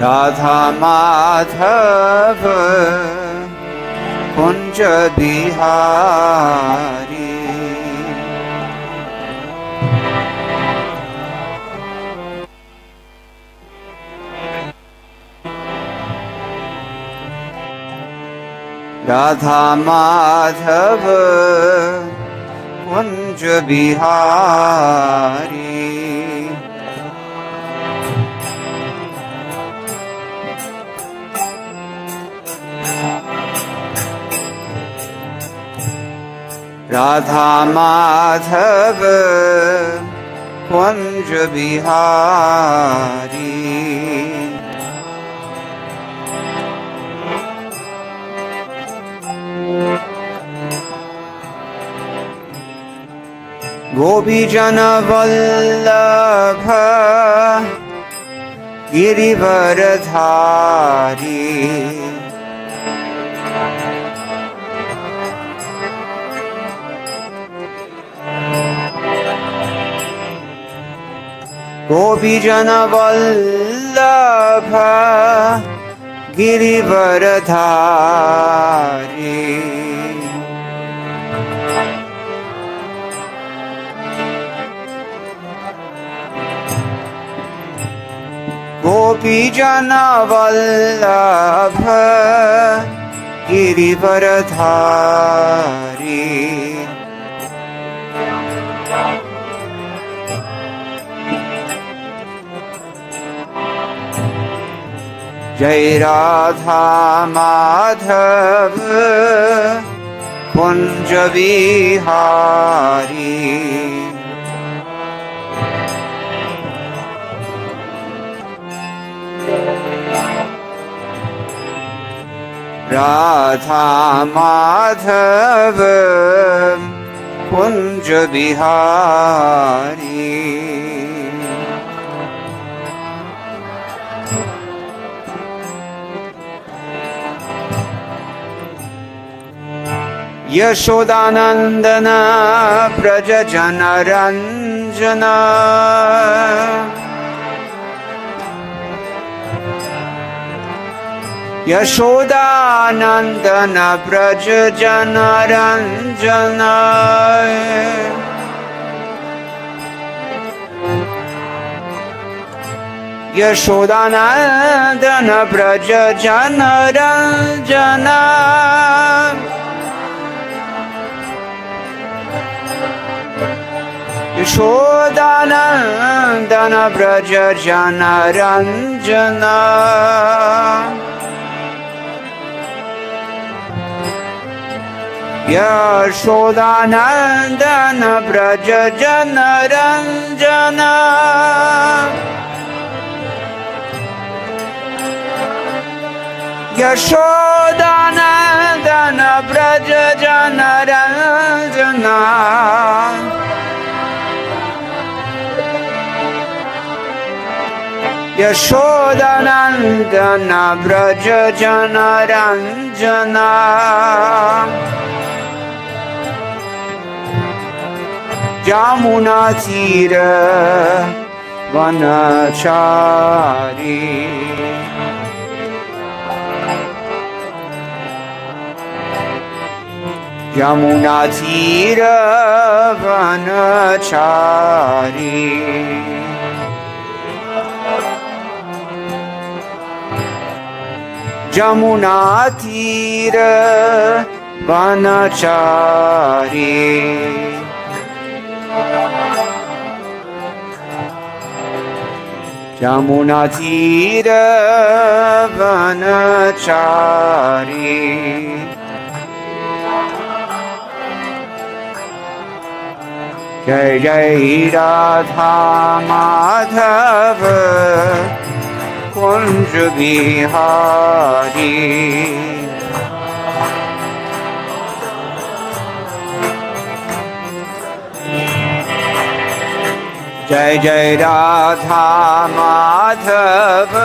राधा माधव कुंज बिहारी राधा माधव कुंज बिहारी राधा माधव कुंज बिहारी गोपीजन वल्लभ गिरिवरधारी गोपीजन वल्लभ गिरिवरधारी गोपीजन वल्लभ गिरिवरधारी जय राधा माधव कुंज बिहारी राधा माधव कुंज बिहारी यशोदानंदन व्रज जनरंजन यशोदानंदन व्रज जनरंजन यशोदानंदन व्रज जनरंजन यशोदानंदन व्रज जनरंजन यशोदानंदन व्रज जनरंजन यशोदानंदन व्रज जनरंजन यशोदानंदन व्रज जनरंजन यमुना तीर वनचारी यमुना तीर वनचारी यमुना तीर वनचारी यमुना तीर वनचारी जय जय राधा माधव कुंज बिहारी जय जय राधा माधव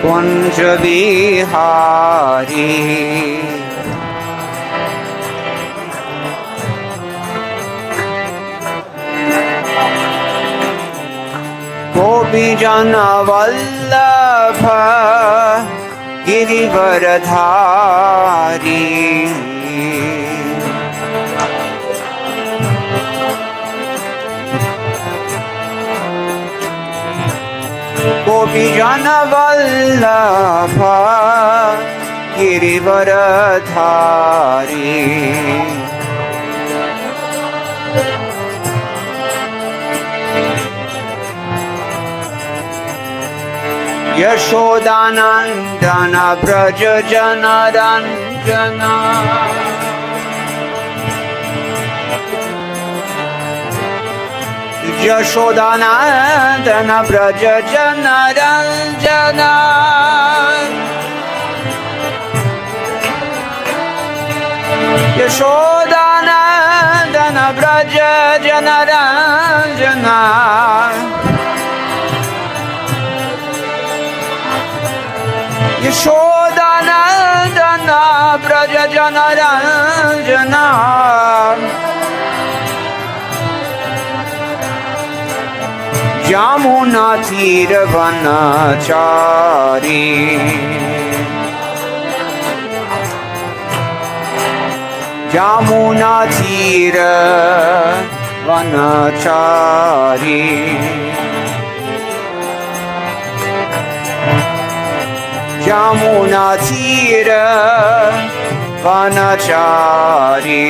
कुंज बिहारी गोपी जन वल्लभ गिरिवरधारी गोपी जन वल्लभ गिरिवरधारी यशोदानंदन ब्रज जन रंजन यशोदानंदन ब्रज जन रंजन यशोदानंदन ब्रज जन रंजन यशोदानंदन ब्रज जन रंजन यमुना तीर वनचारी यमुना तीर वनचारी यमुना तीर वनचारी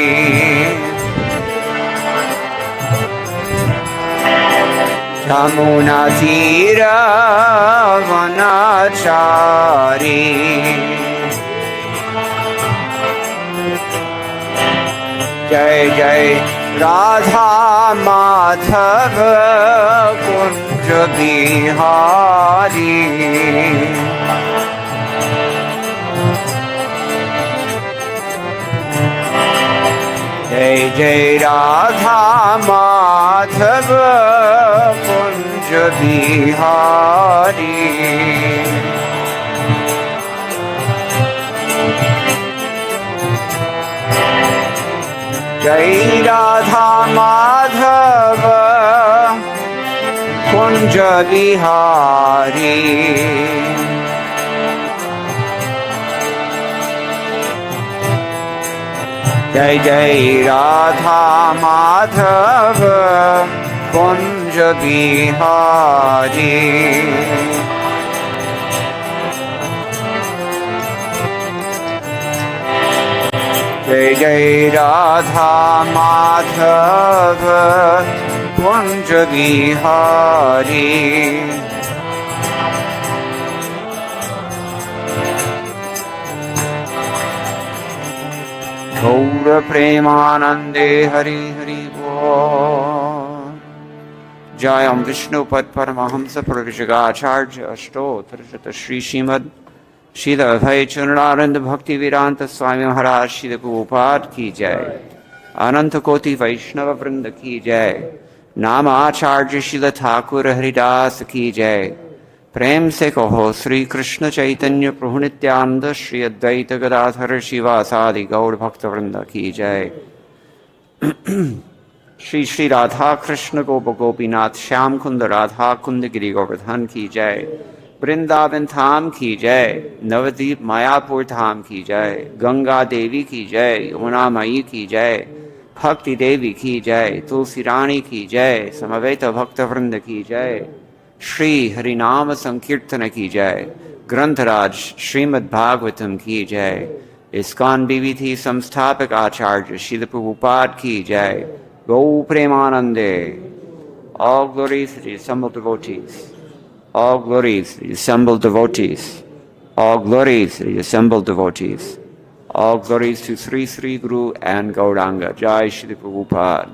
यमुना तीर वनचारी जय जय राधा माधव कुंज बिहारी जय जय राधा माधव कुंज बिहारी जय राधा माधव कुंज बिहारी जय जय राधा माधव कुंज बिहारी जय जय राधा माधव कुंज बिहारी गौर प्रेमानंदे हरि हरि बोल। जय ओम विष्णु पद परमहंस प्रविजगाचार्य अष्टोत्तर श्री श्रीमद श्रील अभय चरणानंद भक्ति वेदांत स्वामी महाराज श्री प्रभुपाद की जय। अनंत कोटि वैष्णव वृंद की जय। नाम आचार्य श्रील ठाकुर हरिदास की जय। प्रेम से कहो श्री कृष्ण चैतन्य प्रभु नित्यानंद श्री अद्वैत गदाधर शिवासादि गौड़ भक्त वृंद की जय। श्री श्री राधा कृष्ण गोप गोपीनाथ श्याम कुंद राधा कुंद गिरि गोवर्धन की जय। वृंदावन धाम की जय। नवदीप मायापुर धाम की जय। गंगा देवी की जय। यमुना मई की जय। भक्ति देवी की जय। तुलसी रानी की जय। समवेत भक्त वृंद की जय। श्री हरिनाम संकीर्तन की जय। ग्रंथराज श्रीमद् भागवतम की जय। इस्कॉन विविधि संस्थापक आचार्य श्रील प्रभुपाद की जय। गौ प्रेमानंदे। All glories to the assembled devotees. All glories to the assembled devotees. All glories to the assembled devotees. All glories to Sri Sri Guru and Gauranga. Jai Shri Prabhupada.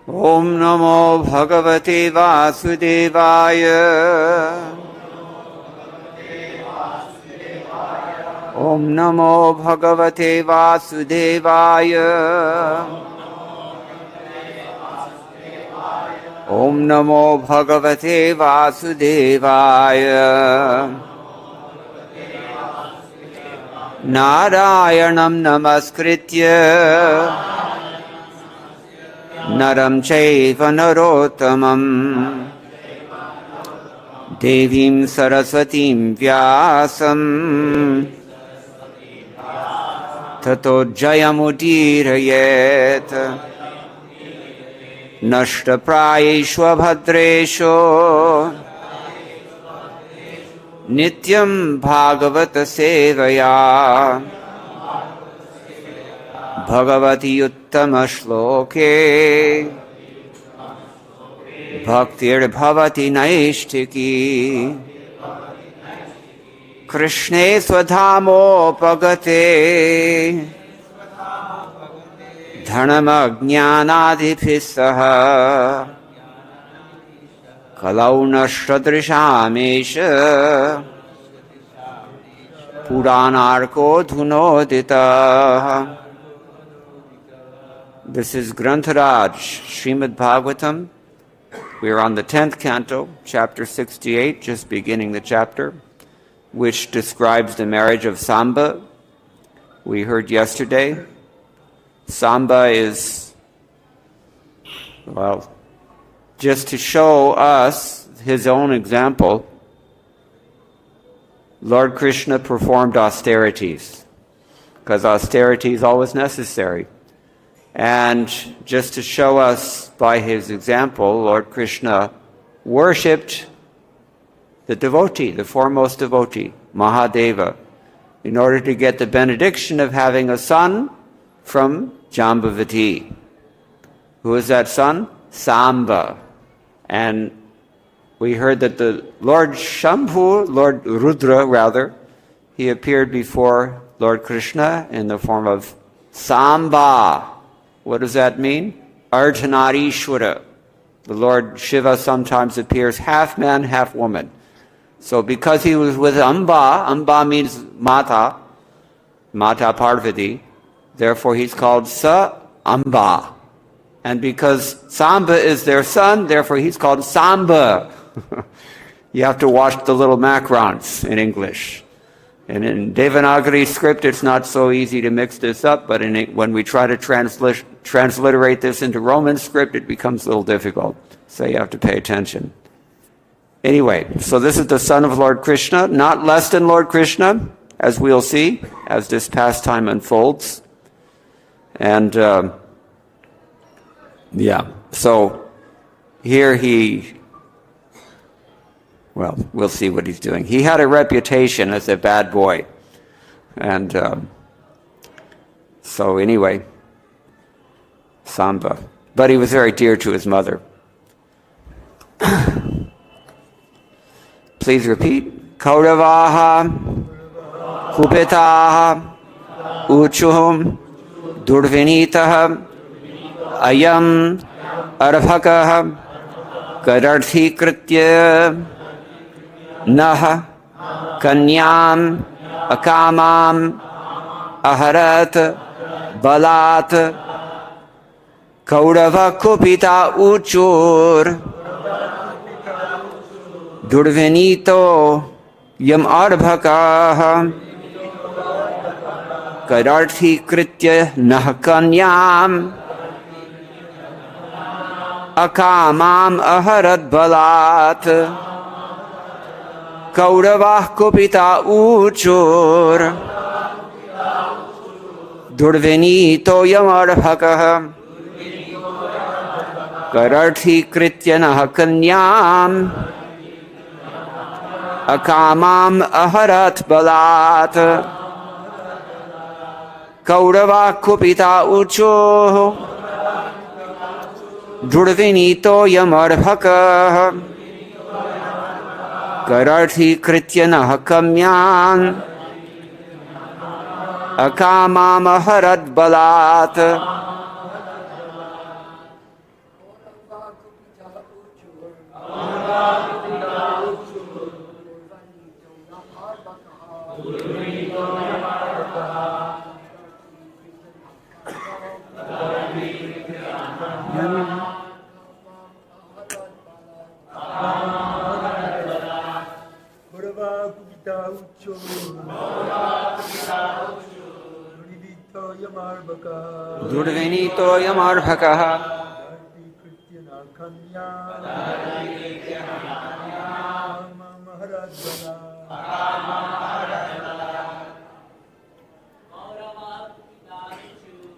Om Namo Bhagavate Vasudevaya. Om Namo Bhagavate Vasudevaya. Om Namo Bhagavate Vasudevaya. Narayanam Namaskritya Naram Chaiva Narottamam Devim Saraswatim Vyasam Tato Jayamudirayet Nashta Prayeshwa Bhadresho Nityam Bhagavata Sevaya Bhagavati Uttama Shloke Bhaktir Bhavati Naishtiki Krishne Swadhamo Pagate Dhanamajnanadhipisaha Kalaunashradrishamesha Puranarko Dhunodita. This is Grantharaj, Srimad Bhagavatam. We are on the 10th canto, chapter 68, just beginning the chapter, which describes the marriage of Samba. We heard yesterday. Samba is, well, just to show us his own example, Lord Krishna performed austerities, because austerity is always necessary. And just to show us by his example, Lord Krishna worshipped the devotee, the foremost devotee, Mahadeva, in order to get the benediction of having a son from Jambavati. Who is that son? Samba. And we heard that the Lord Shambhu, Lord Rudra rather, he appeared before Lord Krishna in the form of Samba. What does that mean? Ardhanarishwara. The Lord Shiva sometimes appears half man, half woman. So because he was with Amba, Amba means Mata, Mata Parvati, therefore he's called Sa-Amba. And because Samba is their son, therefore he's called Samba. You have to watch the little macrons in English. And in Devanagari script, it's not so easy to mix this up, but when we try to transliterate this into Roman script, it becomes a little difficult. So you have to pay attention. Anyway, so this is the son of Lord Krishna, not less than Lord Krishna, as we'll see, as this pastime unfolds. And, so here well, we'll see what he's doing. He had a reputation as a bad boy. And so anyway, Samba. But he was very dear to his mother. Please repeat. Kauravaha, Kupitaha, Uchuhum, Durvinitaha, Ayam, Arabhakaha, Gadarthi Kritya, Naha, Kanyam, Akamam, Aharat, Balat, Kaurava Kupita Uchur, Durvinito, Yam Arbhakaha, Gadarthi Kritya, Naha Kanyam, Akamam, Aharat Balat, Kauravah Kupita Uchur Durvinito Yamarhakah Kararthi Krityanaha Kanyam Akamam Aharat Balat Kauravah Kupita Uchur Durvinito Yamarhakah Kararthi Krityanaha Kamyan Akamam Aharat Balat. Durvinitoyamarbhakah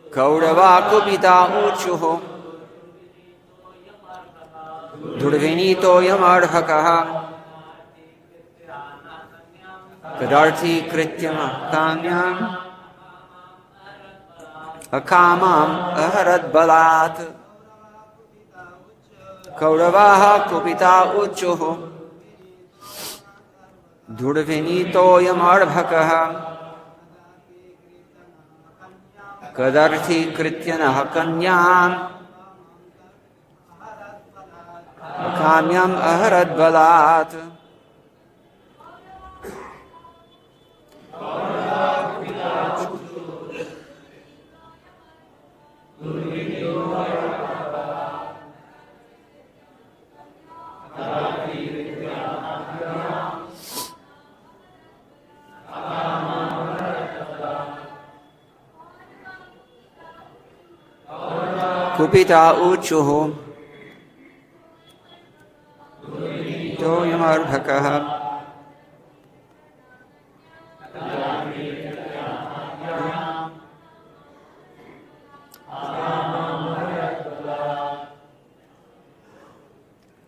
Kauravakupita uchuho Durvinitoyamarbhakah Kadarthi krityamakamyam Akamam aharad balat Kauravaha kupita uchuho Durvinitoyamarbhakah Kadarthi krityana kanyam Kamyam aharad balat Kupita uchuho Toyamarbhakah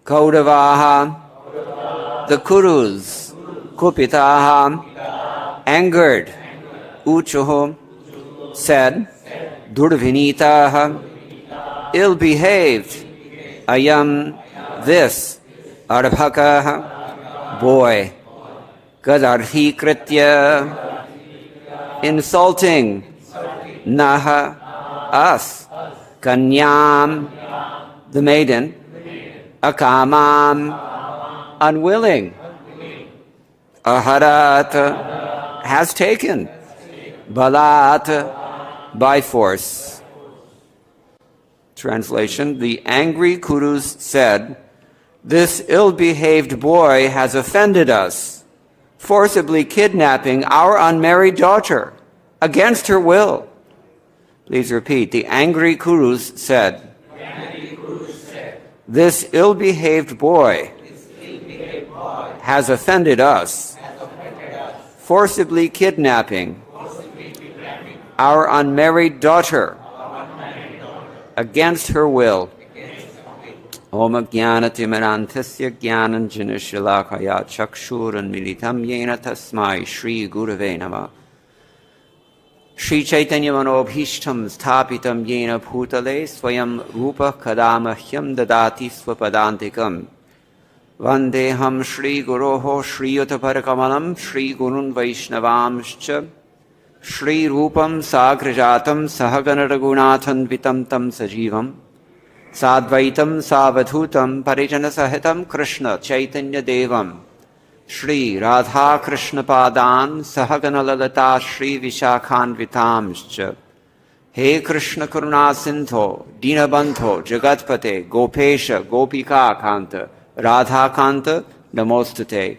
Kauravaha, the Kurus, Kupitaha, angered, Uchuho, said, Durvinitaha, ill-behaved, Ayam, this, Arbhakaha, boy, Gadarhi Kritya, insulting, Naha, us, Kanyam, the maiden, Akamam, unwilling, Aharat, has taken, Balat, by force. Translation, the angry Kurus said, this ill-behaved boy has offended us, forcibly kidnapping our unmarried daughter against her will. Please repeat, the angry Kurus said, this ill-behaved boy has offended us, forcibly kidnapping our unmarried daughter against her will. Om Jnanatimarantasya Jnananjanashalakaya Chakshuran Militam Yena Tasmai Shri Gurave Namah. Shri Chaitanya Manobhishtam Sthapitam Yena Bhutale Swayam Rupa Kadamahyam Dadati Swapadantikam Vandeham Shri Guroho Shri Yutaparakamalam Shri Gurun Vaishnavamscha Shri Rupam Sagrajatam Sahaganaragunathan Vitam Tam Sajivam Sadvaitam Savadhutam Parijana Sahitam Krishna Chaitanya Devam Shri Radha Krishna Padan Sahagana Lalata Shri Vishakhan Vitamscha He Krishna Karuna Sindho Dinabandho Jagatpate Gopesha Gopika Kanta Radha Kanta Namostate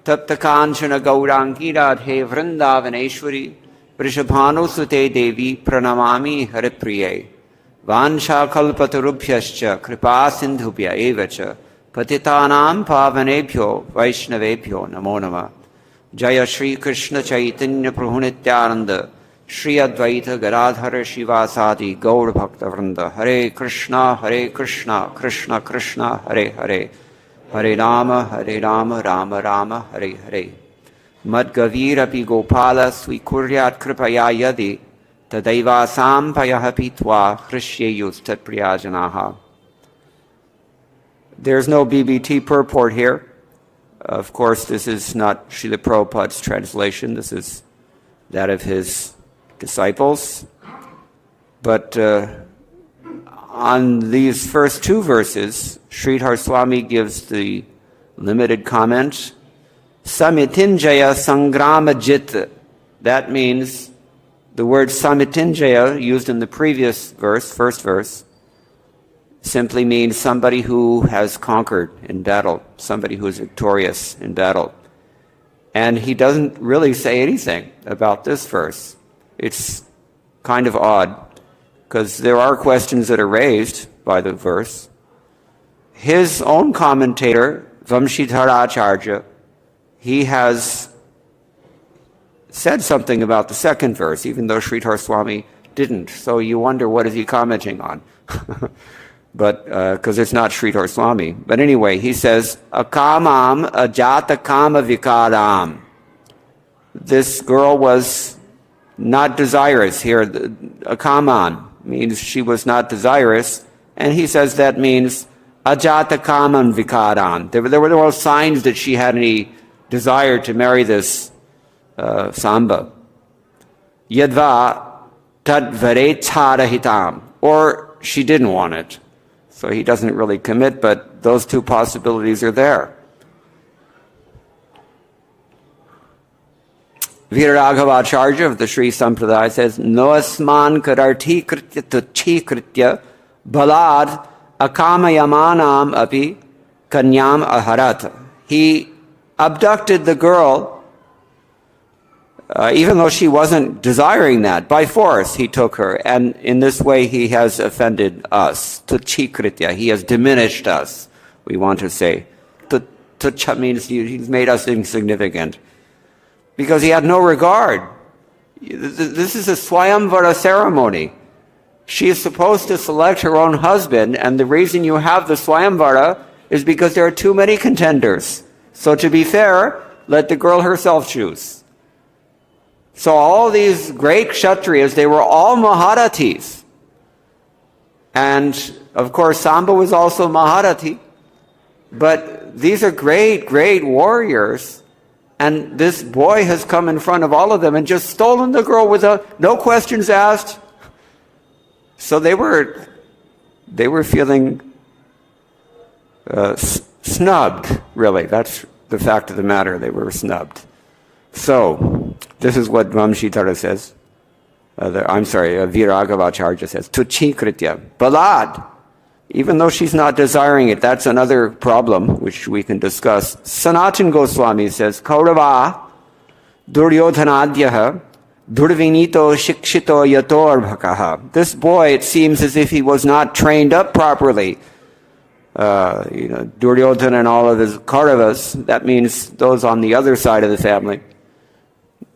Tapta Kanchana Gaurangi Radhe Vrindavaneshwari Vrishabhanu Sute Devi Pranamami Haripriye Vansha Kalpatarubhyascha Kripa Sindhubhya Evacha Patitanam Pavanebhyo Vaishnavebhyo Namo Namah. Jaya Shri Krishna Chaitanya Prabhu Nityananda Shri Advaita Gadadhara Shivasadi Gaur Bhakta Vrinda. Hare Krishna Krishna Krishna Hare Hare Hare Rama Rama Rama Hare Hare. Madgavirapi Gopala Swikuryat Kripaya Yadi Tadaiva Sampayah Pitva Hrishyayus Tatpriyajanaha. There's no BBT purport here. Of course, this is not Srila Prabhupada's translation. This is that of his disciples. But on these first two verses, Sridhar Swami gives the limited comment Samitinjaya Sangramajit. That means the word Samitinjaya, used in the previous verse, first verse, simply means somebody who has conquered in battle, somebody who is victorious in battle. And he doesn't really say anything about this verse. It's kind of odd, because there are questions that are raised by the verse. His own commentator, Vamshidharacharya, he has said something about the second verse, even though Sridhar Swami didn't. So you wonder, what is he commenting on? But because it's not Sridhar Swami. But anyway, he says, akamam ajata kama vikaram. This girl was not desirous here. Akaman means she was not desirous. And he says that means ajata kaman vikaram. There were no signs that she had any desire to marry this Samba. Yadva tad varecharahitam. Or she didn't want it. So he doesn't really commit, but those two possibilities are there. Viraghavacharya of the Sri Sampradaya says, Noasman kadarthi kritya tuchi kritya balad akamayamanam api kanyam aharat. He abducted the girl, even though she wasn't desiring that. By force, he took her. And in this way, he has offended us. Tuchikritya. He has diminished us, we want to say. Tucha means he's made us insignificant. Because he had no regard. This is a Swayamvara ceremony. She is supposed to select her own husband, and the reason you have the Swayamvara is because there are too many contenders. So to be fair, let the girl herself choose. So all these great Kshatriyas, they were all Maharathis. And of course, Samba was also Maharati. But these are great, great warriors. And this boy has come in front of all of them and just stolen the girl without no questions asked. So they were feeling snubbed, really. That's the fact of the matter. They were snubbed. So, this is what Vamshidhara says. Viraghavacharya says. Tuchikritya. Balad. Even though she's not desiring it, that's another problem which we can discuss. Sanatan Goswami says, Kaurava duryodhanadyaha durvinito shikshito yatorvakaha. This boy, it seems as if he was not trained up properly. Duryodhana and all of his Kauravas, that means those on the other side of the family.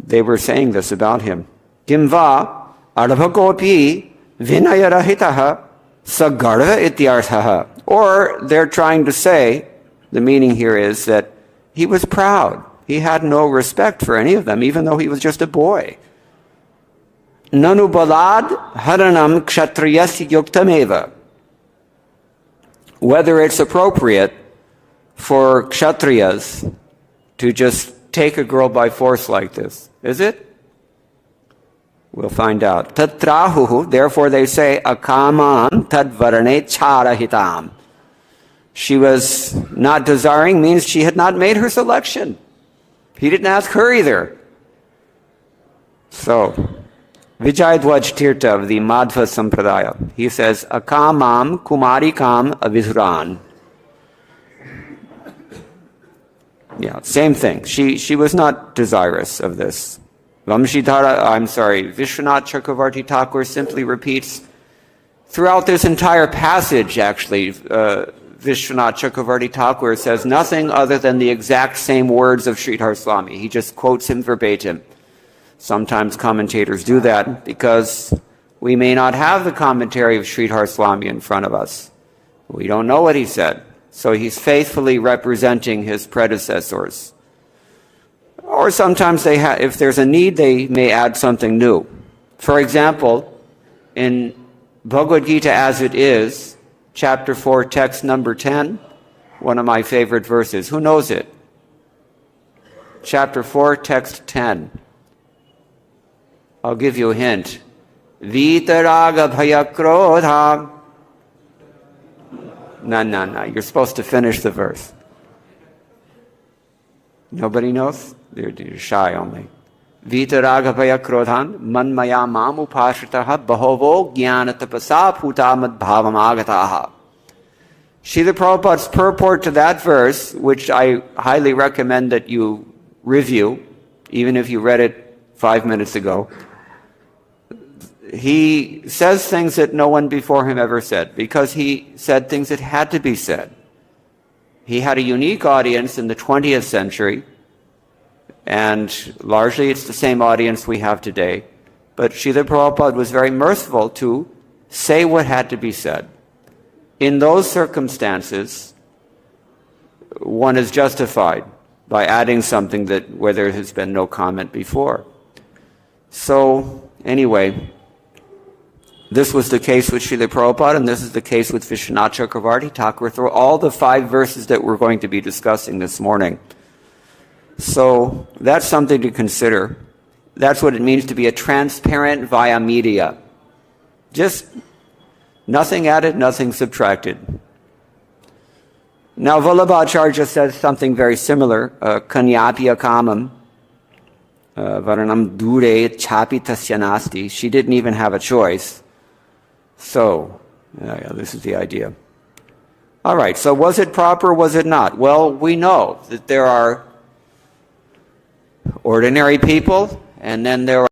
They were saying this about him. Kimva arabhakopi vinayarahitaha sagarva ityarthaha. Or they're trying to say, the meaning here is that he was proud. He had no respect for any of them, even though he was just a boy. Nanu balad haranam kshatriyasya yuktameva. Whether it's appropriate for kshatriyas to just take a girl by force like this. Is it? We'll find out. Tatrahuhu, therefore they say, akaman tadvarane charahitam. She was not desiring means she had not made her selection. He didn't ask her either. So, Vijayadwaj Tirtha of the Madhva Sampradaya, he says, akamam kumarikam avidhuran. Yeah, same thing. She was not desirous of this. Vishwanath Chakravarti Thakur simply repeats throughout this entire passage, actually, Vishwanath Chakravarti Thakur says nothing other than the exact same words of Sridhar Swami. He just quotes him verbatim. Sometimes commentators do that because we may not have the commentary of Sridhar Swami in front of us. We don't know what he said. So he's faithfully representing his predecessors. Or sometimes if there's a need, they may add something new. For example, in Bhagavad Gita as it is, chapter 4, text number 10, one of my favorite verses. Who knows it? Chapter 4, text 10. I'll give you a hint. Vitaraga bhayakrodha. No. You're supposed to finish the verse. Nobody knows? They're shy only. Vitaragabhaya krodhan manmaya mam upashritaha bahovo jnana tapasa bhuta madbhavam agataha. Srila Prabhupada's purport to that verse, which I highly recommend that you review, even if you read it 5 minutes ago, he says things that no one before him ever said, because he said things that had to be said. He had a unique audience in the 20th century, and largely it's the same audience we have today. But Srila Prabhupada was very merciful to say what had to be said. In those circumstances, one is justified by adding something that where there has been no comment before. So, anyway, this was the case with Srila Prabhupada, and this is the case with Vishwanath Chakravarti Thakur through all the 5 verses that we're going to be discussing this morning. So that's something to consider. That's what it means to be a transparent via media. Just nothing added, nothing subtracted. Now Vallabhacharya says something very similar. Kanyapya kamam varanam dure chapi tasya nasti. She didn't even have a choice. So, this is the idea. All right, so was it proper, was it not? Well, we know that there are ordinary people, and then there are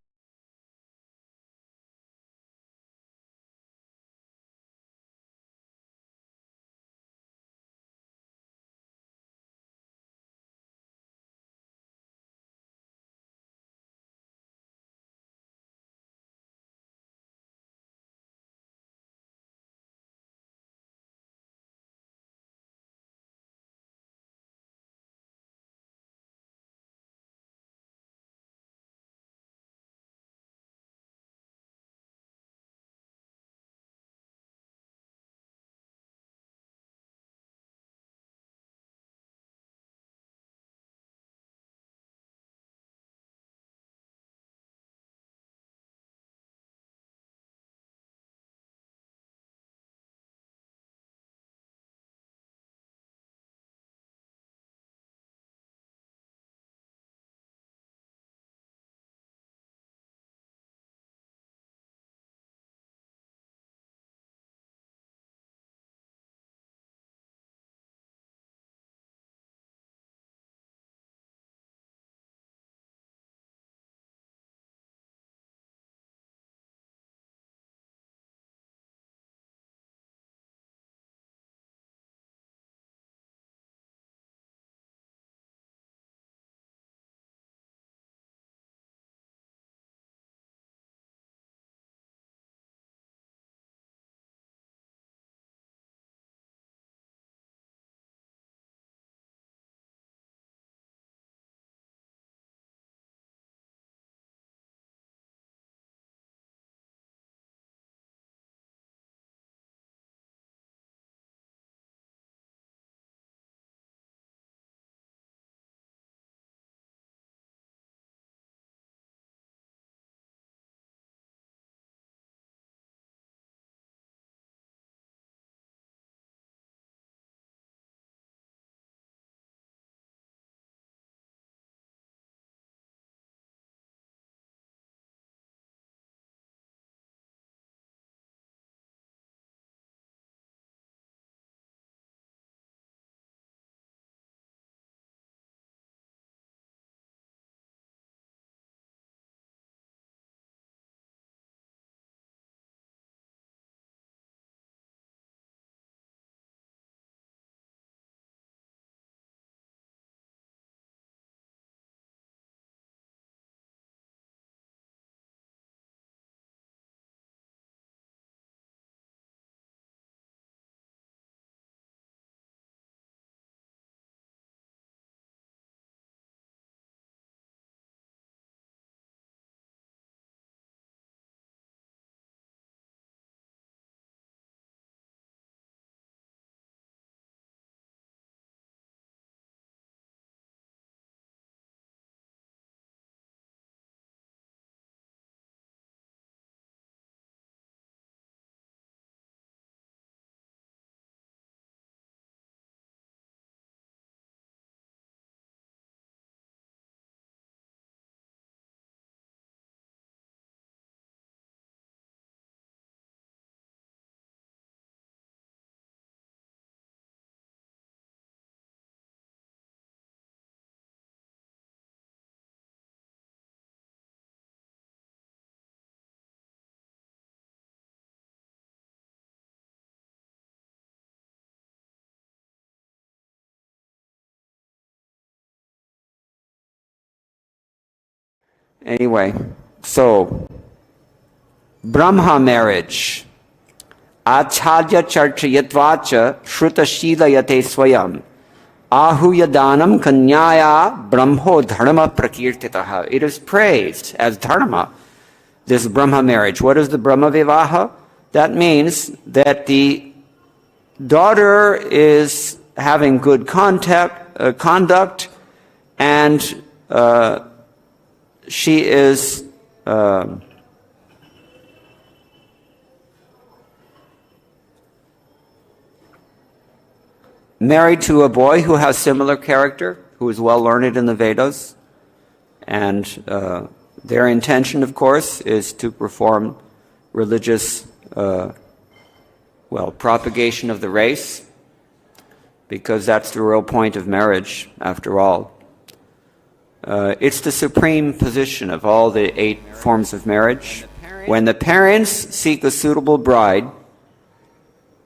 Anyway, so Brahma marriage. Acharya charchayatvacha shruta shilayate swayam. Ahuyadanam kanyaya brahmo dharma prakirtitaha. It is praised as dharma, this Brahma marriage. What is the Brahma vivaha? That means that the daughter is having good conduct, and she is married to a boy who has similar character, who is well learned in the Vedas, and their intention, of course, is to perform religious, propagation of the race, because that's the real point of marriage, after all. It's the supreme position of all the 8 forms of marriage. When the parents seek a suitable bride,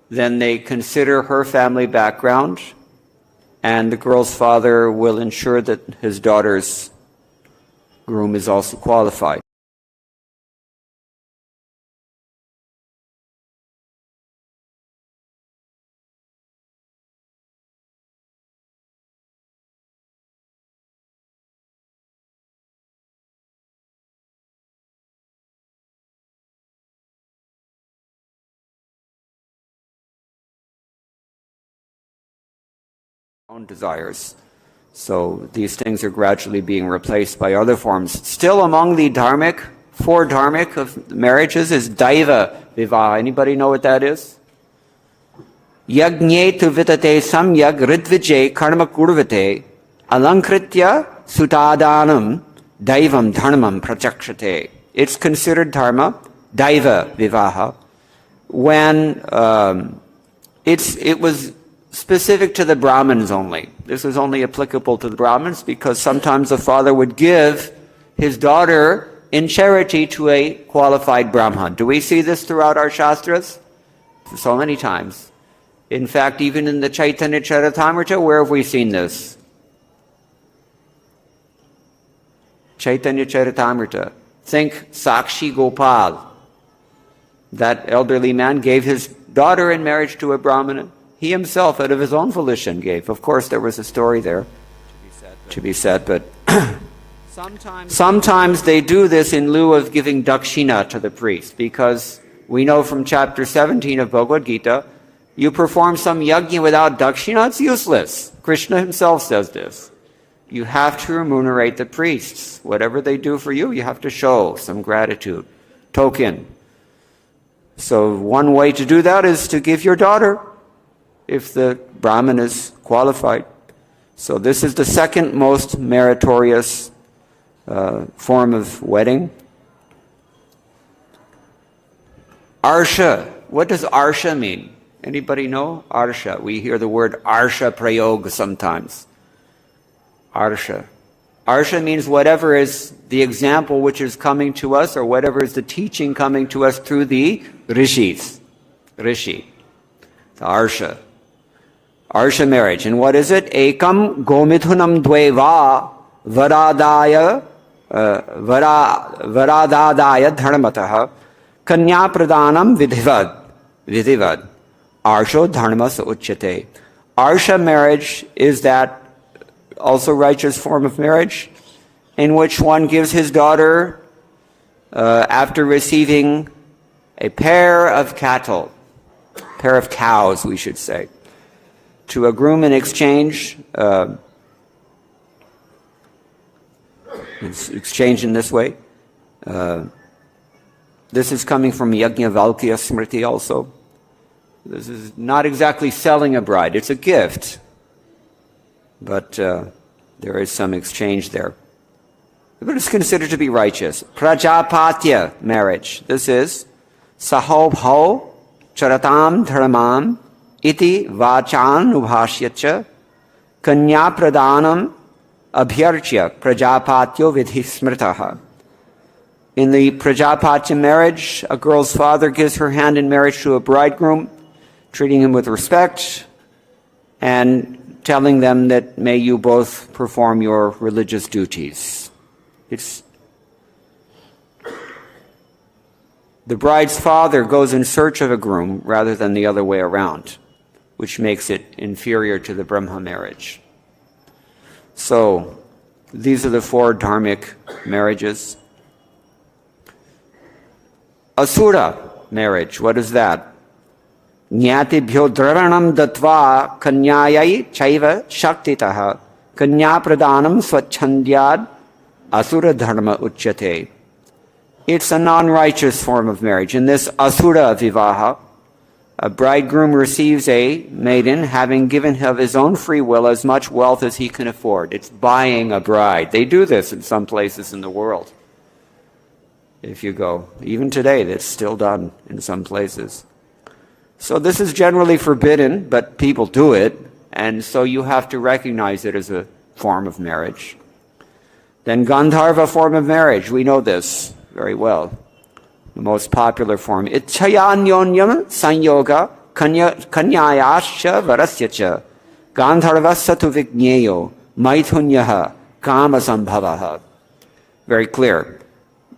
then they consider her family background, and the girl's father will ensure that his daughter's groom is also qualified. Own desires. So these things are gradually being replaced by other forms. Still among the dharmic, 4 dharmic of marriages is Daiva Vivaha. Anybody know what that is? Yagnye tu vitate samyag ridvijay karma kurvate alankritya sutadanam daivam dharmam prachakshate. It's considered dharma, Daiva Vivaha, when it was specific to the Brahmins only. This was only applicable to the Brahmins because sometimes the father would give his daughter in charity to a qualified Brahman. Do we see this throughout our Shastras? So many times. In fact, even in the Chaitanya Charitamrita, where have we seen this? Chaitanya Charitamrita. Think Sakshi Gopal. That elderly man gave his daughter in marriage to a Brahmana. He himself, out of his own volition, gave. Of course, there was a story there to be said, but sometimes they do this in lieu of giving dakshina to the priest, because we know from chapter 17 of Bhagavad Gita, you perform some yajna without dakshina, it's useless. Krishna himself says this. You have to remunerate the priests. Whatever they do for you, you have to show some gratitude, token. So one way to do that is to give your daughter, if the Brahmin is qualified. So this is the second most meritorious form of wedding. Arsha. What does arsha mean? Anybody know? Arsha. We hear the word arsha prayog sometimes. Arsha. Arsha means whatever is the example which is coming to us, or whatever is the teaching coming to us through the rishis. Rishi. The arsha. Arsha marriage. And what is it? Ekam gomithunam dveva varadaya dharmataha kanya pradanam vidhivad arsho dharmas uchyate. Arsha marriage is that also righteous form of marriage in which one gives his daughter after receiving a pair of cattle, pair of cows, we should say, to a groom in exchange. It's exchanged in this way. This is coming from Yajnavalkya Smriti also. This is not exactly selling a bride, it's a gift. But there is some exchange there. But it's considered to be righteous. Prajapatya marriage. This is Sahobho Charatam Dharamam Iti Vachan Ubhashyacha Kanya Pradanam Abhyarchya Prajapatyo Vidhi Smritaha. In the Prajapatya marriage, a girl's father gives her hand in marriage to a bridegroom, treating him with respect and telling them that may you both perform your religious duties. It's The bride's father goes in search of a groom rather than the other way around, which makes it inferior to the Brahma marriage. So, these are the 4 dharmic marriages. Asura marriage, what is that? Nyatibhyo dravanam datva kanyayai chaiva shaktitaha kanya pradanam swachandyad asura dharma uchyate. It's a non-righteous form of marriage. In this asura vivaha, a bridegroom receives a maiden having given of his own free will as much wealth as he can afford. It's buying a bride. They do this in some places in the world. If you go, even today, that's still done in some places. So this is generally forbidden, but people do it, and so you have to recognize it as a form of marriage. Then Gandharva form of marriage, we know this very well. The most popular form. Ichayanyonyam sanyoga kanyayascha varasyacha gandharvasatu vigneyo maithunyaha kama sambhavaha. Very clear.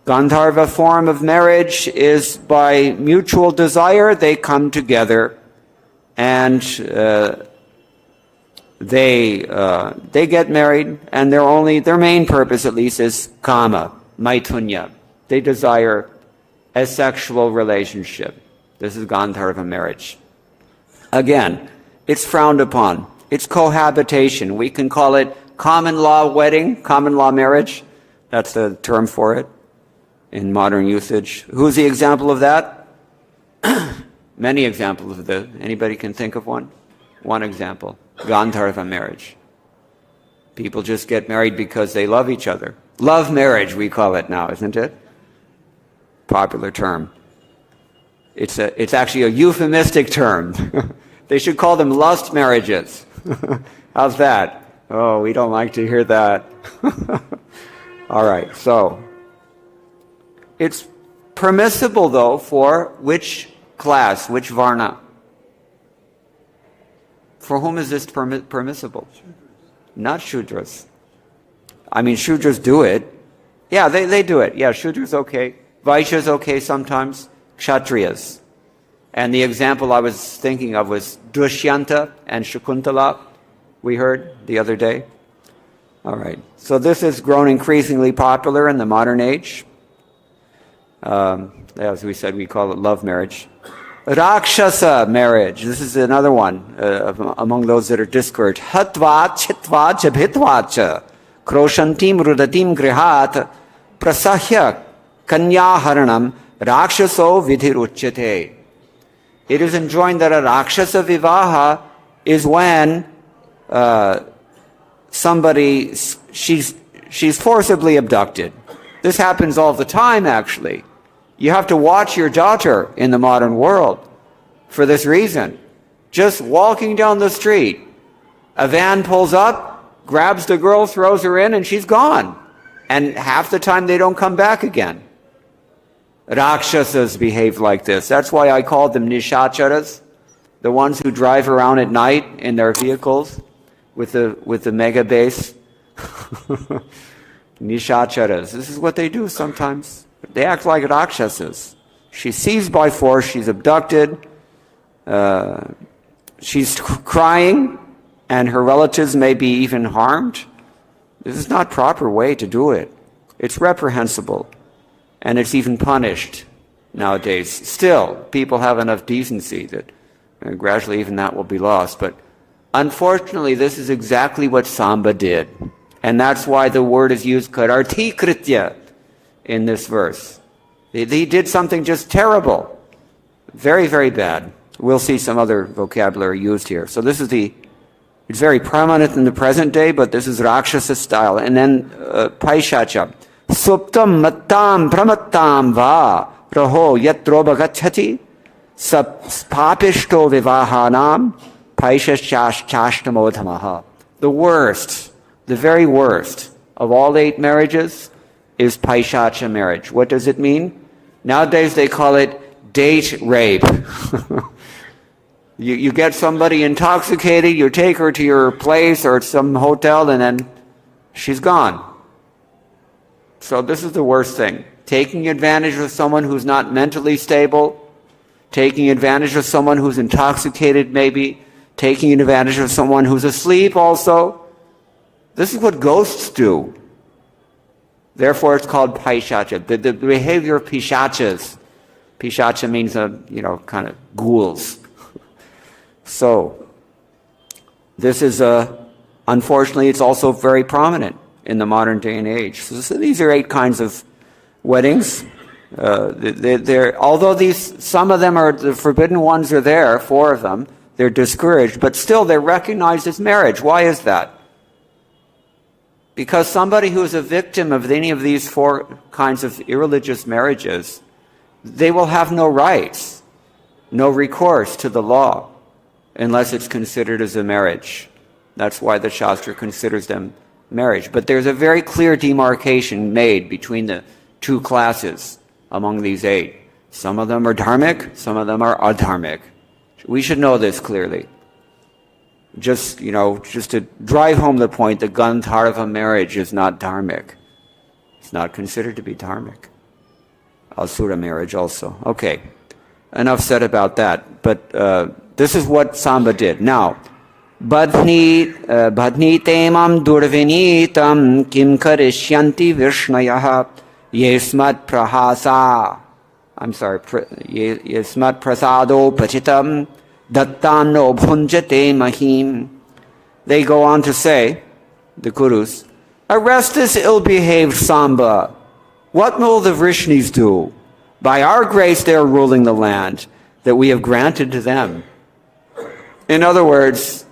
Gandharva form of marriage is by mutual desire. They come together and they get married, and their main purpose at least is kama, maithunya. They desire a sexual relationship. This is Gandharva marriage. Again, it's frowned upon. It's cohabitation. We can call it common law wedding, common law marriage. That's the term for it in modern usage. Who's the example of that? Many examples of this. Anybody can think of one? One example. Gandharva marriage. People just get married because they love each other. Love marriage, we call it now, isn't it? Popular term. It's actually a euphemistic term. They should call them lust marriages. How's that? Oh, we don't like to hear that. All right, so it's permissible, though, for which class, which varna? For whom is this permissible? Not Shudras. I mean, Shudras do it. Yeah, they do it. Yeah, Shudras okay. Vaishya's okay sometimes. Kshatriyas. And the example I was thinking of was Dushyanta and Shakuntala, we heard the other day. All right. So this has grown increasingly popular in the modern age. As we said, we call it love marriage. Rakshasa marriage. This is another one among those that are discouraged. Hatva chitva jabhitva cha kroshantim rudatim grihat prasahya kanyaharanam rakshaso vidhiruchyate. It is enjoined that a rakshasa vivaha is when she's forcibly abducted. This happens all the time, actually. You have to watch your daughter in the modern world for this reason. Just walking down the street, a van pulls up, grabs the girl, throws her in, and she's gone. And half the time they don't come back again. Rakshasas behave like this. That's why I call them nishacharas, the ones who drive around at night in their vehicles with the mega bass. Nishacharas. This is what they do sometimes. They act like Rakshasas. She's seized by force, she's abducted, she's crying, and her relatives may be even harmed. This is not proper way to do it. It's reprehensible. And it's even punished nowadays. Still, people have enough decency that gradually even that will be lost. But unfortunately, this is exactly what Samba did. And that's why the word is used, kararti kritya, in this verse. He did something just terrible. Very, very bad. We'll see some other vocabulary used here. So this is it's very prominent in the present day, but this is Rakshasa style. And then Paishacha. Suptam mattam pramattam va raho yatroba gacchati papishto vivahanam paishashashtamodhamaha. The worst, the very worst of all 8 marriages is Paishacha marriage. What does it mean? Nowadays they call it date rape. You get somebody intoxicated, you take her to your place or some hotel, and then she's gone. So this is the worst thing. taking advantage of someone who's not mentally stable, taking advantage of someone who's intoxicated maybe, taking advantage of someone who's asleep also. This is what ghosts do. Therefore, it's called paishacha. The behavior of pishachas. Pishacha means, kind of ghouls. So, this is, unfortunately, it's also very prominent in the modern day and age. So these are 8 kinds of weddings. Although some of them are, the forbidden ones are there, 4 of them, they're discouraged, but still they're recognized as marriage. Why is that? Because somebody who is a victim of any of these 4 kinds of irreligious marriages, they will have no rights, no recourse to the law, unless it's considered as a marriage. That's why the Shastra considers them marriage. But there's a very clear demarcation made between the 2 classes among these 8. Some of them are dharmic, some of them are adharmic. We should know this clearly. Just to drive home the point, the Gandharva marriage is not dharmic. It's not considered to be dharmic. Asura marriage also. Okay, enough said about that. But this is what Samba did. Now, Badhni temam durvinitam kim karishyanti vishnayah yesmat prahasa. Yesmat prasado pachitam dattam no bhunjate mahim. They go on to say, the Kurus, arrest this ill-behaved Samba. What will the Vrishnis do? By our grace they are ruling the land that we have granted to them. In other words,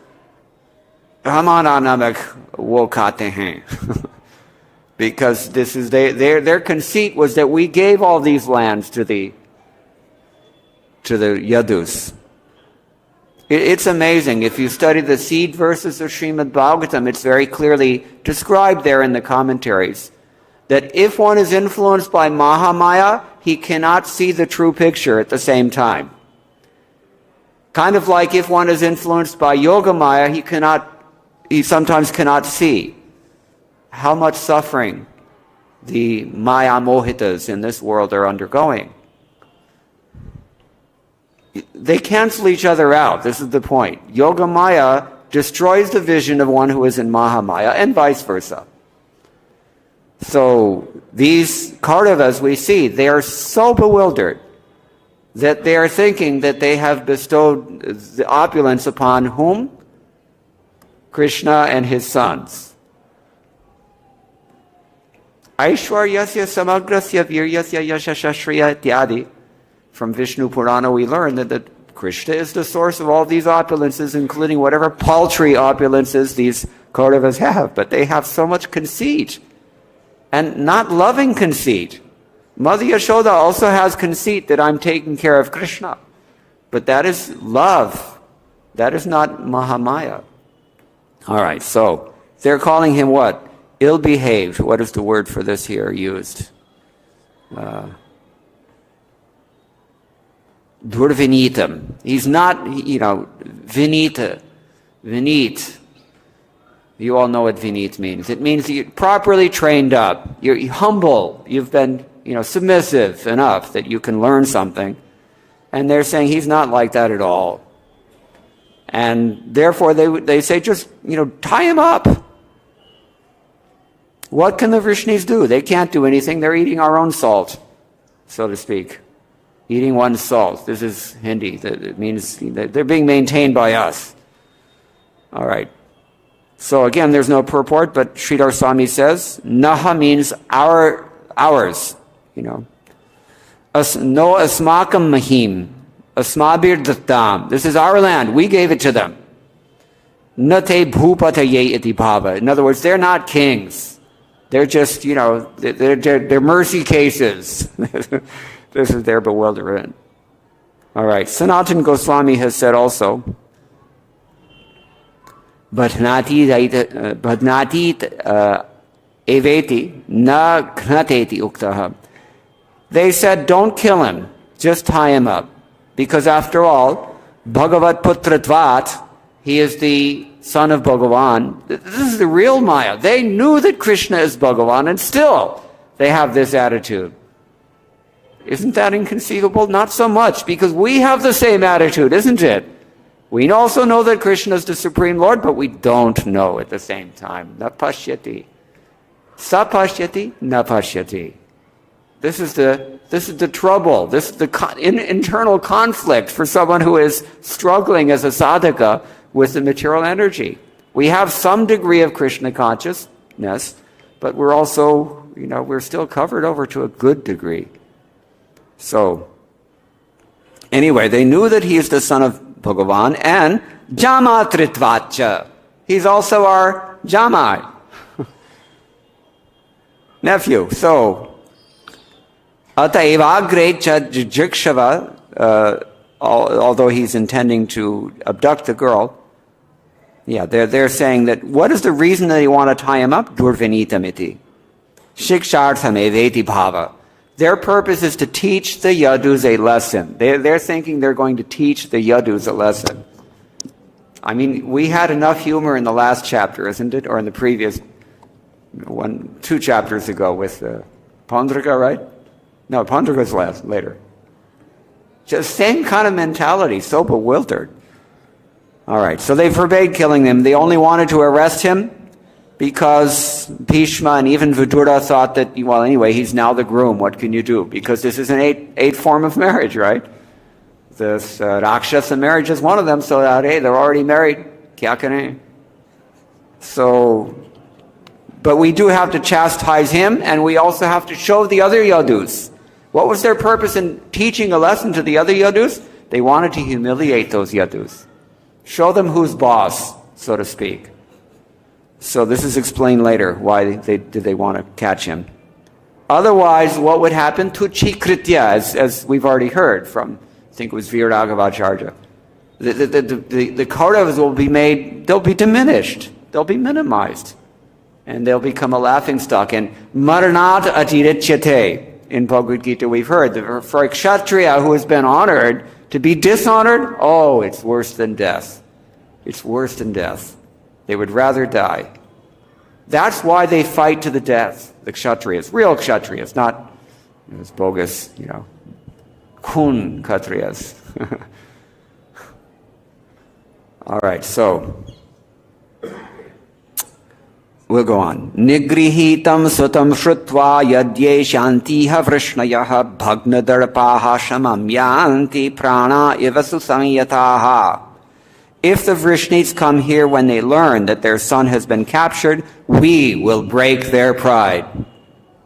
because this is their conceit was that we gave all these lands to the Yadus. It's amazing. If you study the seed verses of Srimad Bhagavatam, it's very clearly described there in the commentaries that if one is influenced by Mahamaya, he cannot see the true picture at the same time. Kind of like if one is influenced by Yogamaya, he sometimes cannot see how much suffering the Maya Mohitas in this world are undergoing. They cancel each other out. This is the point. Yogamaya destroys the vision of one who is in Mahamaya, and vice versa. So these Kauravas we see, they are so bewildered that they are thinking that they have bestowed the opulence upon whom? Krishna and his sons. Aishwaryasya samagrasya viryasya yashashashriya ityadi. From Vishnu Purana we learn that Krishna is the source of all these opulences, including whatever paltry opulences these Kauravas have. But they have so much conceit, and not loving conceit. Mother Yashoda also has conceit that I'm taking care of Krishna. But that is love. That is not Mahamaya. All right, so they're calling him what? Ill-behaved. What is the word for this here used? Durvinitam. He's not, vinita. Vinit. You all know what vinit means. It means you're properly trained up. You're humble. You've been, submissive enough that you can learn something. And they're saying he's not like that at all. And therefore they say just, tie him up. What can the Vrishnis do? They can't do anything. They're eating our own salt, so to speak. Eating one's salt. This is Hindi. It means they're being maintained by us. All right. So again, there's no purport, but Sridhar Swami says, Naha means ours. No asmakam mahim. Asmabir dattam. This is our land. We gave it to them. Nate bhupataye iti bhava. In other words, they're not kings. They're just, they're mercy cases. This is their bewilderment. All right. Sanatana Goswami has said also, Bhadnati eveti na knateti uktaha. They said, don't kill him. Just tie him up. Because after all, Bhagavat Putratvat, he is the son of Bhagavan. This is the real Maya. They knew that Krishna is Bhagavan, and still they have this attitude. Isn't that inconceivable? Not so much, because we have the same attitude, isn't it? We also know that Krishna is the Supreme Lord, but we don't know at the same time. Na pashyati. Sa pashyati, na pashyati. This is the trouble. This is the internal conflict for someone who is struggling as a sadhaka with the material energy. We have some degree of Krishna consciousness, but we're also, we're still covered over to a good degree. So, anyway, they knew that he is the son of Bhagavan, and Jamatritvacha. He's also our Jamai. Nephew. So, Ataevagre cha jikshava, although he's intending to abduct the girl, they're saying that, what is the reason that you want to tie him up? Durvinitamiti. Shikshartham eveti bhava. Their purpose is to teach the Yadus a lesson. They're thinking they're going to teach the Yadus a lesson. I mean, we had enough humor in the last chapter, isn't it? Or in the previous 2 chapters ago with Pandrika, right? No, Pandrika's later. Just same kind of mentality, so bewildered. All right, so they forbade killing him. They only wanted to arrest him because Bhishma and even Vidura thought that, well, anyway, he's now the groom. What can you do? Because this is an eight form of marriage, right? This Rakshasa marriage is one of them, so hey, they're already married. Kya kare? So, but we do have to chastise him, and we also have to show the other Yadus. What was their purpose in teaching a lesson to the other Yadus? They wanted to humiliate those Yadus. Show them who's boss, so to speak. So this is explained later, why did they want to catch him. Otherwise, what would happen? Tuchikritya, as we've already heard from, I think it was Viragavacharya. The Kauravas will be made, they'll be diminished, they'll be minimized, and they'll become a laughingstock. And Maranat Atirichyate, in Bhagavad Gita we've heard, that for a Kshatriya who has been honored, to be dishonored, oh, it's worse than death. It's worse than death. They would rather die. That's why they fight to the death, the Kshatriyas, real Kshatriyas, not those bogus, Kun Kshatriyas. All right, so we'll go on. Nigrihitam sutam shrutva yadye shantiha vrishnayaha bhagnadarpaha shamam yanti prana ivasu sanyataha. If the Vrishnis come here when they learn that their son has been captured, we will break their pride.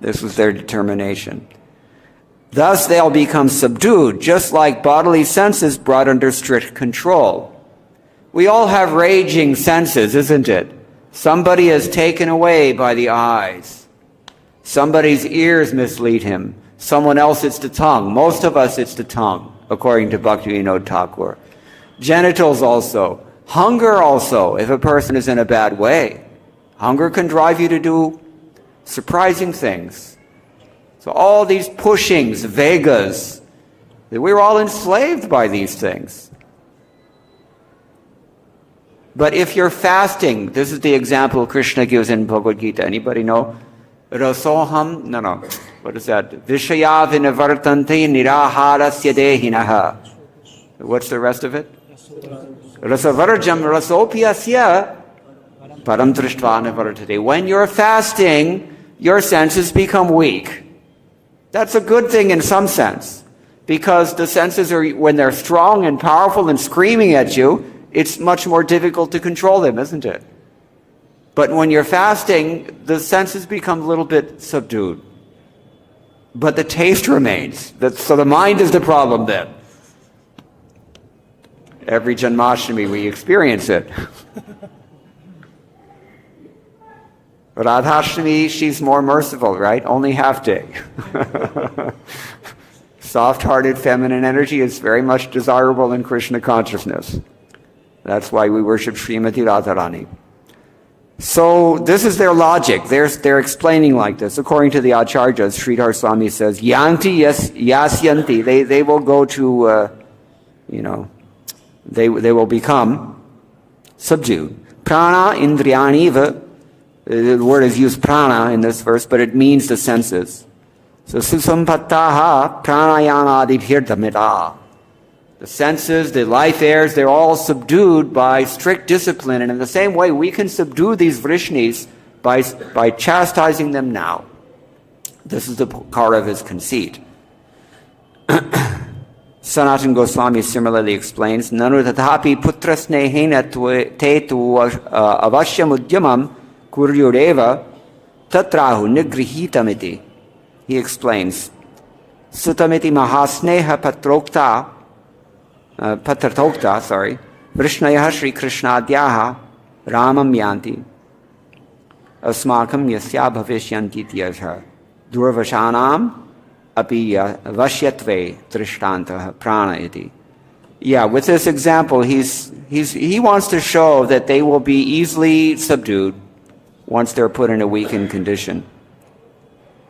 This was their determination. Thus they'll become subdued, just like bodily senses brought under strict control. We all have raging senses, isn't it? Somebody is taken away by the eyes. Somebody's ears mislead him. Someone else, it's the tongue. Most of us, it's the tongue, according to Bhaktivinoda Thakur. Genitals also. Hunger also, if a person is in a bad way. Hunger can drive you to do surprising things. So all these pushings, Vegas, we're all enslaved by these things. But if you're fasting, this is the example Krishna gives in Bhagavad Gita. Anybody know? Rasoham, no. What is that? Vishaya vinavartanti niraharasya dehinaha. What's the rest of it? Rasavarjam rasopyasya param drishtva nivartate. When you're fasting, your senses become weak. That's a good thing in some sense, because the senses are, when they're strong and powerful and screaming at you, it's much more difficult to control them, isn't it? But when you're fasting, the senses become a little bit subdued. But the taste remains. So the mind is the problem then. Every Janmashtami we experience it. Radhashtami, she's more merciful, right? Only half day. Soft-hearted feminine energy is very much desirable in Krishna consciousness. That's why we worship Srimati Radharani. So this is their logic. They're explaining like this. According to the Acharyas, Sridhar Swami says, Yanti yasyanti. They will go to, they will become subdued. Prana indriyani. The word is used prana in this verse, but it means the senses. So susampattaha pranayamadibhirdamita. The senses, the life airs, they're all subdued by strict discipline. And in the same way, we can subdue these vrishnis by chastising them now. This is the core of his conceit. Sanatana Goswami similarly explains, Nanu tathapi putra snehena te tu avashyam udyamam kuryureva tatrahu nigrihitamiti. He explains, Sutamiti mahasneha patratokta, Vrishnaya Shri Krishnadyaha Ramam yanti Asmakam yasya bhavishyanti tyasha Durvashanam api vashyatve trishtantah prana iti. Yeah, with this example, he wants to show that they will be easily subdued once they're put in a weakened condition.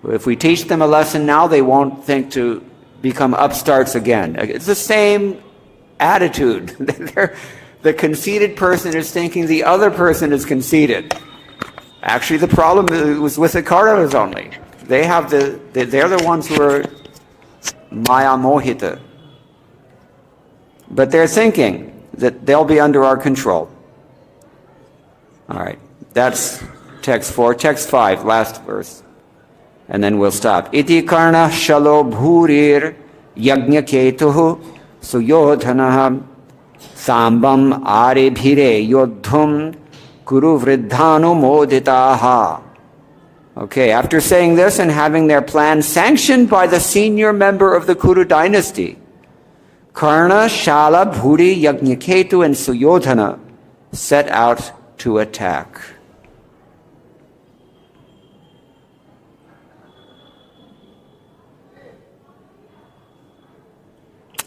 If we teach them a lesson now, they won't think to become upstarts again. It's the same attitude. The conceited person is thinking the other person is conceited. Actually, the problem was with the Kauravas only. They're the ones who are Maya Mohita. But they're thinking that they'll be under our control. All right, that's text 4. Text 5, last verse. And then we'll stop. Iti karna shalo bhurir yajnaketuhu suyodhanaham sambam arebhire yodhum kuru vridhanu moditaha. Okay, after saying this and having their plan sanctioned by the senior member of the Kuru dynasty, Karna, Shala, Bhuri, Yajnaketu, and Suyodhana set out to attack.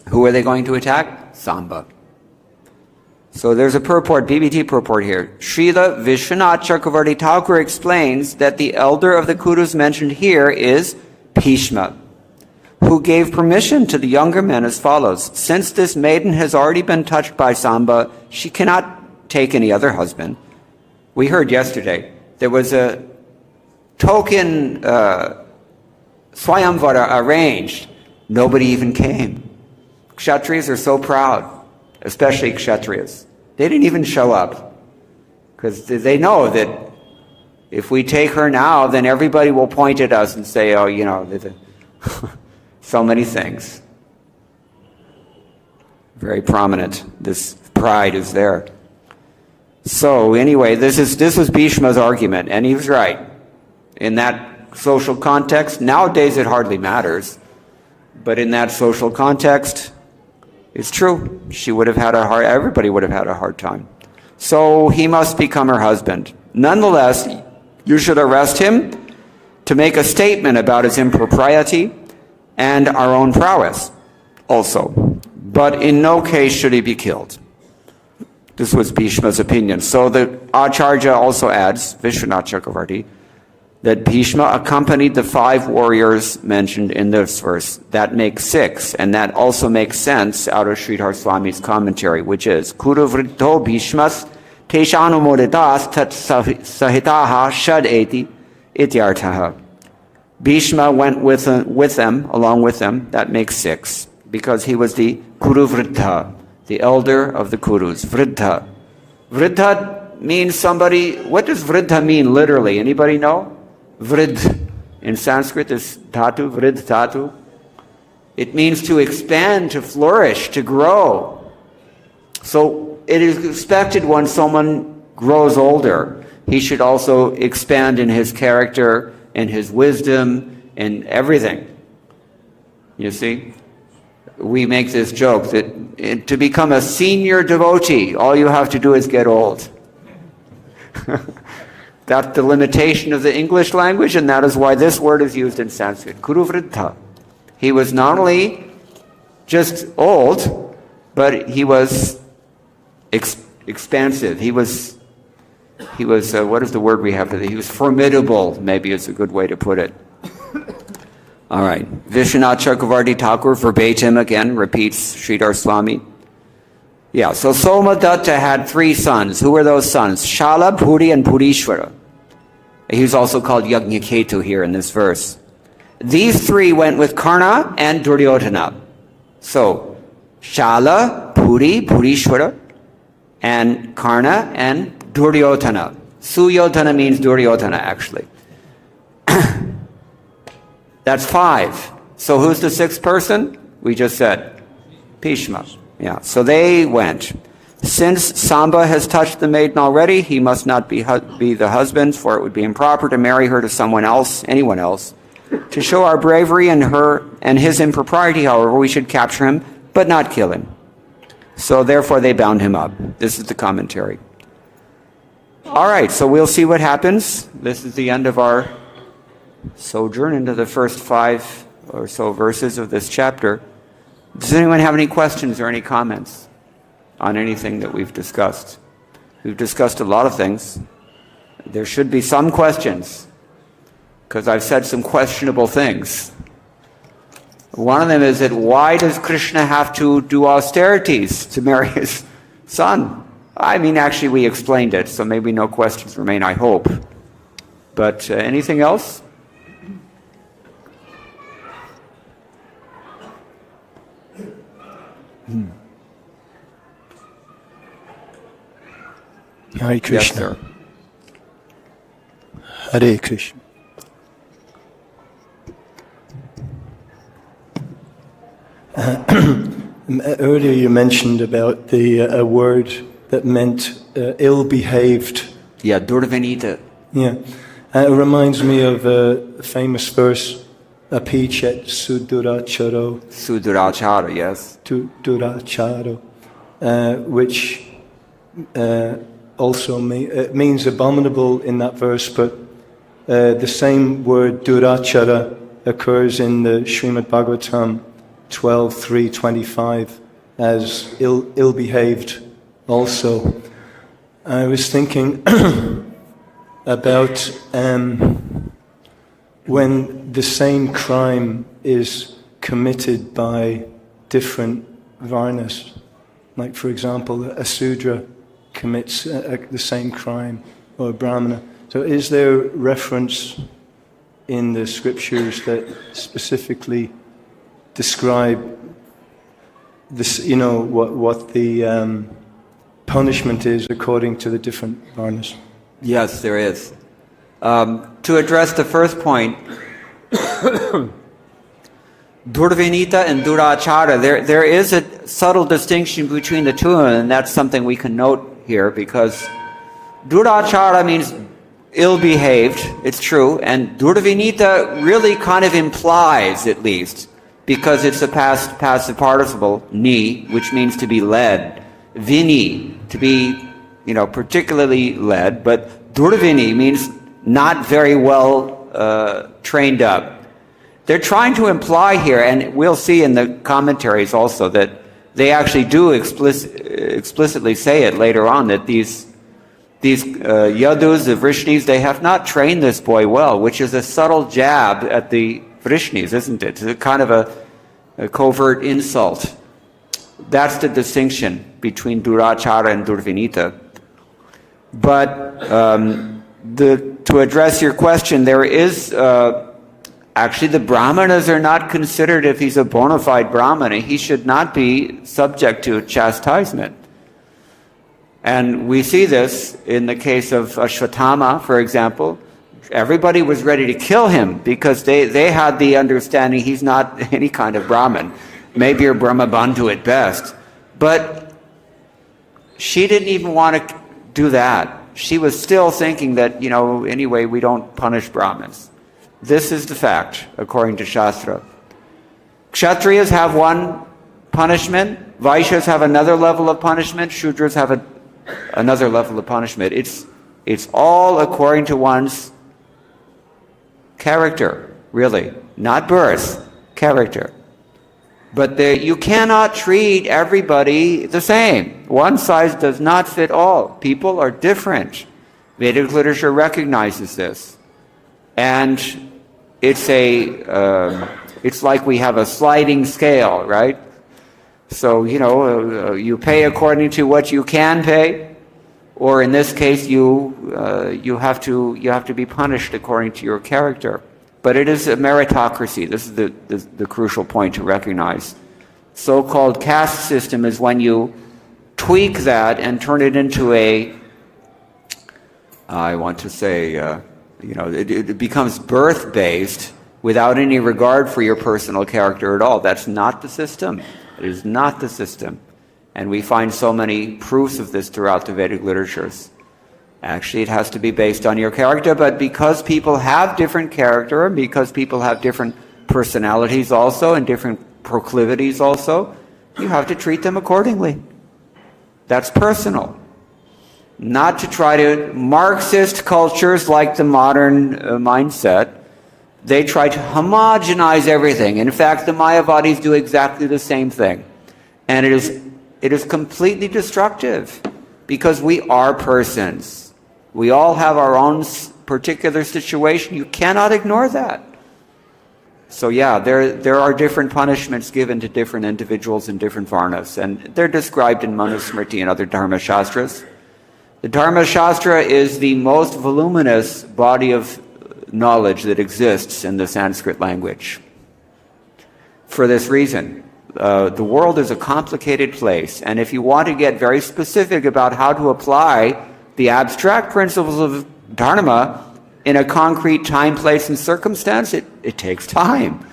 Who are they going to attack? Samba. So there's a purport, BBT purport here. Srila Vishwanath Chakravarti Thakur explains that the elder of the Kurus mentioned here is Bhishma, who gave permission to the younger men as follows. Since this maiden has already been touched by Samba, she cannot take any other husband. We heard yesterday there was a token Swayamvara arranged. Nobody even came. Kshatriyas are so proud, especially Kshatriyas. They didn't even show up because they know that if we take her now, then everybody will point at us and say, oh, you know, so many things. Very prominent. This pride is there. So anyway, this was Bhishma's argument, and he was right. In that social context, nowadays it hardly matters, but in that social context, it's true. Everybody would have had a hard time. So he must become her husband. Nonetheless, you should arrest him to make a statement about his impropriety and our own prowess also. But in no case should he be killed. This was Bhishma's opinion. So the Acharya also adds, Vishwanath Chakravarti, that Bhishma accompanied the 5 warriors mentioned in this verse. That makes 6, and that also makes sense out of Sridhar Swami's commentary, which is, Kuru vritto Bhishmas teshanumoditas tat sahitaha shad eti ityartaha. Bhishma went with them, along with them. That makes 6, because he was the Kuru Vriddha, the elder of the Kurus. Vriddha. Vriddha means somebody. What does Vriddha mean literally? Anybody know? Vrid in Sanskrit is dhatu, vrid dhatu. It means to expand, to flourish, to grow. So it is expected when someone grows older, he should also expand in his character and his wisdom and everything. You see? We make this joke that to become a senior devotee, all you have to do is get old. That's the limitation of the English language, and that is why this word is used in Sanskrit. Kuru Vriddha. He was not only just old, but he was expansive. He was what is the word we have for that? He was formidable, maybe is a good way to put it. All right. Vishwanath Chakravarti Thakur verbatim again repeats Sridhar Swami. Yeah, so Somadatta had 3 sons. Who were those sons? Shala, Bhuri, and Bhurishvara. He was also called Yajnaketu here in this verse. These three went with Karna and Duryodhana. So, Shala, Puri, Purishwara, and Karna and Duryodhana. Suyodhana means Duryodhana, actually. That's 5. So who's the 6th person? We just said Bhishma. Yeah, so they went. Since Samba has touched the maiden already, he must not be the husband, for it would be improper to marry her to someone else, anyone else. To show our bravery and his impropriety, however, we should capture him, but not kill him. So therefore they bound him up. This is the commentary. All right, so we'll see what happens. This is the end of our sojourn into the first 5 or so verses of this chapter. Does anyone have any questions or any comments on anything that we've discussed? We've discussed a lot of things. There should be some questions, because I've said some questionable things. One of them is that why does Krishna have to do austerities to marry his son? I mean, actually, we explained it, so maybe no questions remain, I hope. But anything else? Hare Krishna. Yes, sir. Hare Krishna. Earlier you mentioned about a word that meant ill-behaved. Yeah, Durvanita. Yeah. It reminds me of a famous verse, Apichet Suduracharo. Sudurachara, yes. Duracharo, which also means abominable in that verse, but the same word Durachara occurs in the Srimad Bhagavatam 12.3.25 as ill-behaved also. I was thinking about when the same crime is committed by different varnas. Like, for example, a Sudra commits the same crime, or a Brahmana. So is there reference in the scriptures that specifically describe this, what the punishment is according to the different varnas? Yes, there is. To address the first point, Durvanita and Durachara, there is a subtle distinction between the two of them, and that's something we can note here, because Durachara means ill-behaved, it's true, and Durvanita really kind of implies, at least, because it's a passive participle, ni, which means to be led, vini, to be, particularly led, but Durvini means not very well trained up. They're trying to imply here, and we'll see in the commentaries also, that they actually do explicitly say it later on, that these yadus, the Vrishnis, they have not trained this boy well, which is a subtle jab at the Vrishnis, isn't it? It's a kind of a covert insult. That's the distinction between Durachara and Durvinita. But to address your question, there is actually the Brahmanas are not considered, if he's a bona fide Brahmana, he should not be subject to chastisement. And we see this in the case of Ashwatthama, for example. Everybody was ready to kill him because they had the understanding he's not any kind of Brahmin. Maybe a Brahmabandhu at best. But she didn't even want to do that. She was still thinking that, anyway, we don't punish Brahmins. This is the fact, according to Shastra. Kshatriyas have one punishment, Vaishyas have another level of punishment, Shudras have another level of punishment. It's all according to one's character, really. Not birth, character. But you cannot treat everybody the same. One size does not fit all. People are different. Vedic literature recognizes this. And it's like we have a sliding scale, right? So, you pay according to what you can pay, or in this case, you have to be punished according to your character. But it is a meritocracy. This is the crucial point to recognize. So-called caste system is when you tweak that and turn it into it becomes birth-based without any regard for your personal character at all. That's not the system. It is not the system. And we find so many proofs of this throughout the Vedic literatures. Actually, it has to be based on your character, but because people have different character, because people have different personalities also, and different proclivities also, you have to treat them accordingly. That's personal. Not to try to... Marxist cultures, like the modern mindset, they try to homogenize everything. In fact, the Mayavadis do exactly the same thing. And it is completely destructive, because we are persons. We all have our own particular situation. You cannot ignore that. So yeah, there are different punishments given to different individuals in different varnas, and they're described in Manusmriti and other Dharma Shastras. The Dharma Shastra is the most voluminous body of knowledge that exists in the Sanskrit language. For this reason, the world is a complicated place, and if you want to get very specific about how to apply the abstract principles of Dharma in a concrete time, place, and circumstance, it takes time.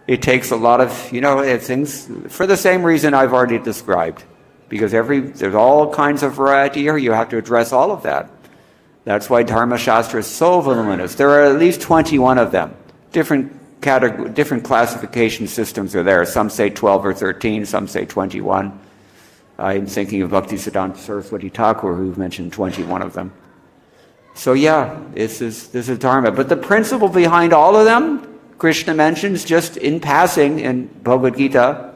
It takes a lot of, things for the same reason I've already described. Because there's all kinds of variety here, you have to address all of that. That's why Dharma Shastra is so voluminous. There are at least 21 of them. Different classification systems are there. Some say 12 or 13, some say 21. I'm thinking of Bhaktisiddhanta Saraswati Thakur, who mentioned 21 of them. So yeah, this is Dharma. But the principle behind all of them, Krishna mentions just in passing in Bhagavad Gita.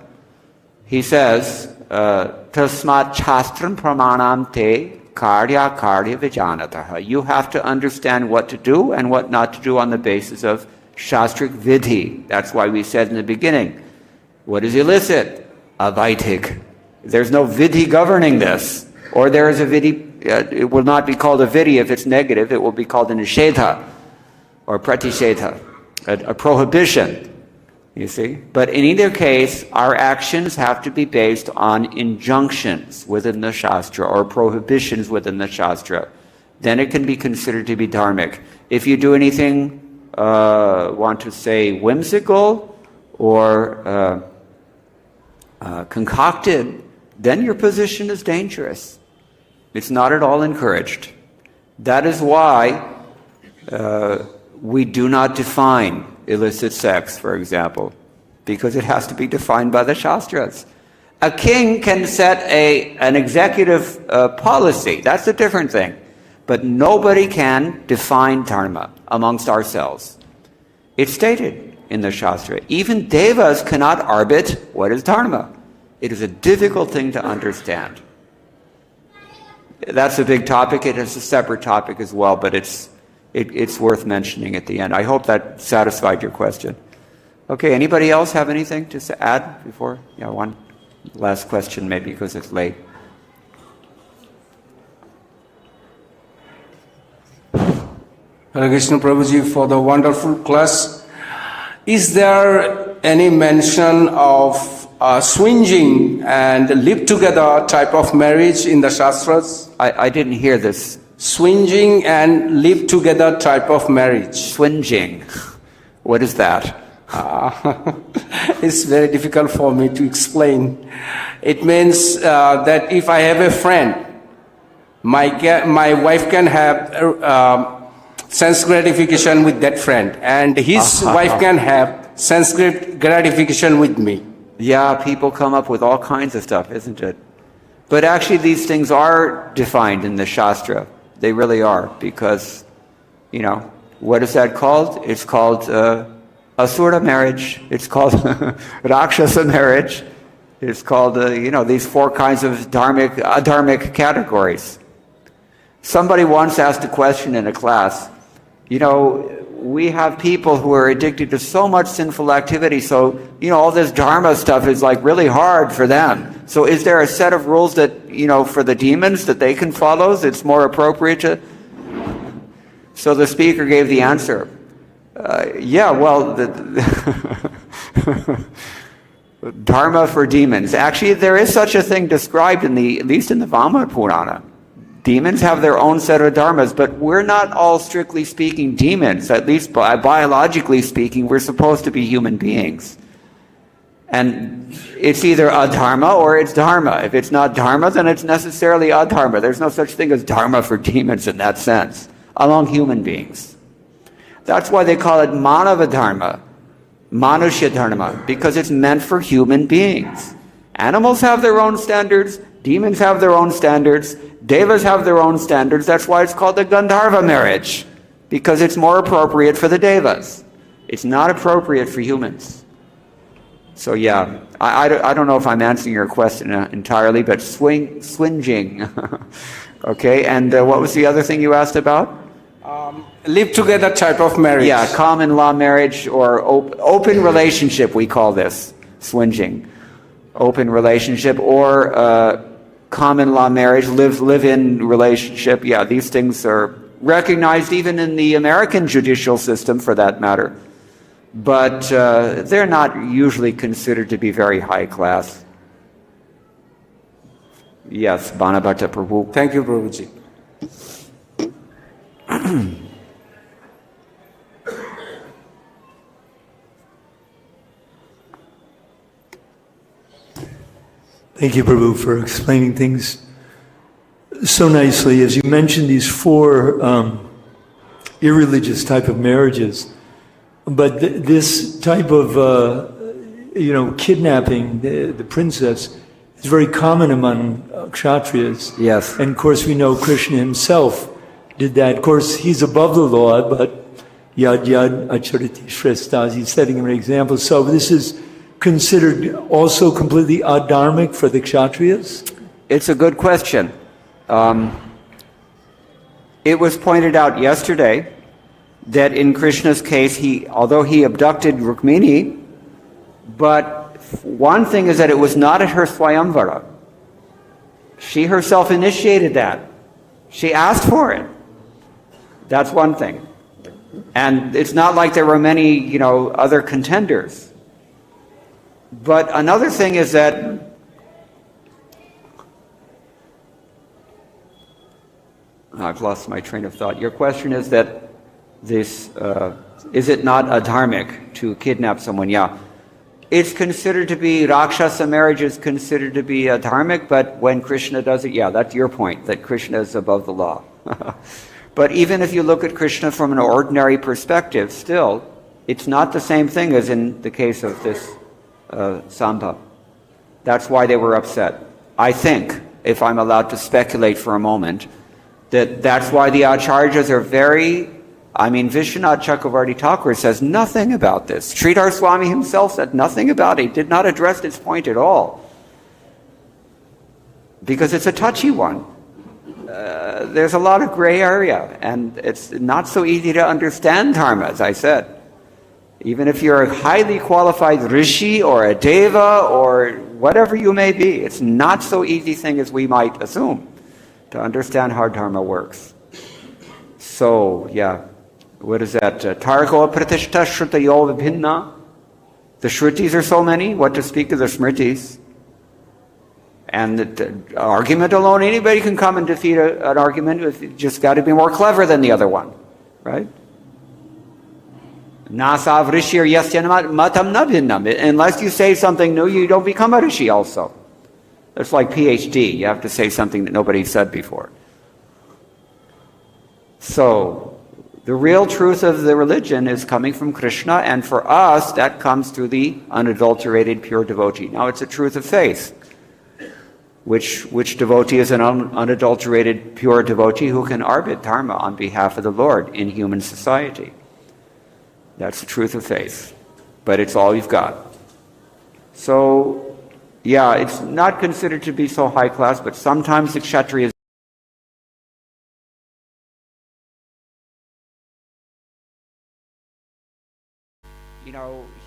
He says, Tasmat chastram pramanam te karya vijanataha. You have to understand what to do and what not to do on the basis of shastric vidhi. That's why we said in the beginning, what is illicit? Avaitik. There's no vidhi governing this. Or there is a vidhi, it will not be called a vidhi if it's negative, it will be called a nishedha or pratishedha, a prohibition, you see. But in either case, our actions have to be based on injunctions within the Shastra or prohibitions within the Shastra. Then it can be considered to be dharmic. If you do anything, whimsical or concocted, then your position is dangerous. It's not at all encouraged. That is why we do not define illicit sex, for example, because it has to be defined by the Shastras. A king can set an executive policy. That's a different thing. But nobody can define dharma amongst ourselves. It's stated in the Shastra. Even devas cannot arbit what is dharma. It is a difficult thing to understand. That's a big topic. It is a separate topic as well, but it's worth mentioning at the end. I hope that satisfied your question. Okay, anybody else have anything to add before? Yeah, one last question maybe because it's late. Hare Krishna Prabhuji, for the wonderful class. Is there any mention of swinging and live together type of marriage in the Shastras? I didn't hear this. Swinging and live together type of marriage. Swinging. What is that? It's very difficult for me to explain. It means that if I have a friend, my wife can have sense gratification with that friend, and his wife can have sense gratification with me. Yeah, people come up with all kinds of stuff, isn't it? But actually these things are defined in the Shastra. They really are, because, what is that called? It's called Asura marriage. It's called Rakshasa marriage. It's called, these four kinds of adharmic categories. Somebody once asked a question in a class, we have people who are addicted to so much sinful activity, so, all this dharma stuff is like really hard for them. So is there a set of rules that, for the demons that they can follow that's more appropriate to? So the speaker gave the answer. Yeah, well, dharma for demons. Actually, there is such a thing described at least in the Vama Purana. Demons have their own set of dharmas, but we're not all strictly speaking demons. At least biologically speaking, we're supposed to be human beings. And it's either adharma or it's dharma. If it's not dharma, then it's necessarily adharma. There's no such thing as dharma for demons in that sense, among human beings. That's why they call it manava dharma, manushya dharma, because it's meant for human beings. Animals have their own standards, demons have their own standards, devas have their own standards. That's why it's called the Gandharva marriage, because it's more appropriate for the devas. It's not appropriate for humans. So yeah, I don't know if I'm answering your question entirely, but swinging. Okay, and what was the other thing you asked about? Live together type of marriage. Yeah, common law marriage or open relationship, we call this, swinging. Open relationship or common law marriage, live-in relationship. Yeah, these things are recognized even in the American judicial system, for that matter. But they're not usually considered to be very high class. Yes, Banabhata Prabhu. Thank you, Prabhuji. Thank you, Prabhu, for explaining things so nicely. As you mentioned, these four irreligious type of marriages, but this type of, kidnapping the princess is very common among kshatriyas. Yes. And of course, we know Krishna himself did that. Of course, he's above the law, but yad acharati shrestha, he's setting an example. So this is considered also completely adharmic for the kshatriyas? It's a good question. It was pointed out yesterday that in Krishna's case, although he abducted Rukmini, but one thing is that it was not at her Swayamvara. She herself initiated that. She asked for it. That's one thing. And it's not like there were many, other contenders. But another thing is that I've lost my train of thought. Your question is that is it not adharmic to kidnap someone? Yeah. It's considered to be, Rakshasa marriage is considered to be adharmic, but when Krishna does it, yeah, that's your point, that Krishna is above the law. But even if you look at Krishna from an ordinary perspective, still, it's not the same thing as in the case of this Samba. That's why they were upset. I think, if I'm allowed to speculate for a moment, that's why the Acharyas are Vishwanath Chakravarti Thakur says nothing about this. Sridhar Swami himself said nothing about it. He did not address this point at all. Because it's a touchy one. There's a lot of gray area, and it's not so easy to understand dharma, as I said. Even if you're a highly qualified rishi or a deva or whatever you may be, it's not so easy thing as we might assume to understand how dharma works. So, yeah, what is that? Tarko pratishta shrutayo vibhinna. The shrutis are so many, what to speak of the smritis. And the argument alone, anybody can come and defeat an argument. It's just got to be more clever than the other one, right? Nasav rishi or yasya matam nabhinnam. Unless you say something new, you don't become a rishi also. It's like PhD. You have to say something that nobody said before. So, the real truth of the religion is coming from Krishna, and for us, that comes through the unadulterated pure devotee. Now, it's a truth of faith. Which devotee is an unadulterated pure devotee who can arbit dharma on behalf of the Lord in human society? That's the truth of faith. But it's all you've got. So, yeah, it's not considered to be so high class, but sometimes the kshatriyas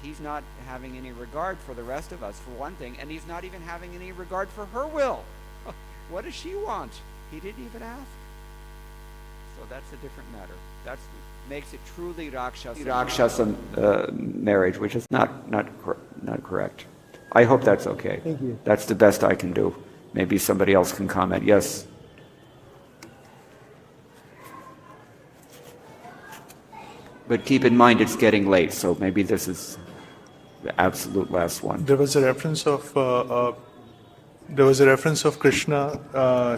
he's not having any regard for the rest of us, for one thing, and he's not even having any regard for her will. What does she want? He didn't even ask. So that's a different matter. That makes it truly Rakshasa marriage, which is not correct. I hope that's okay. Thank you. That's the best I can do. Maybe somebody else can comment. Yes. But keep in mind it's getting late, so maybe this is the absolute last one. There was a reference of Krishna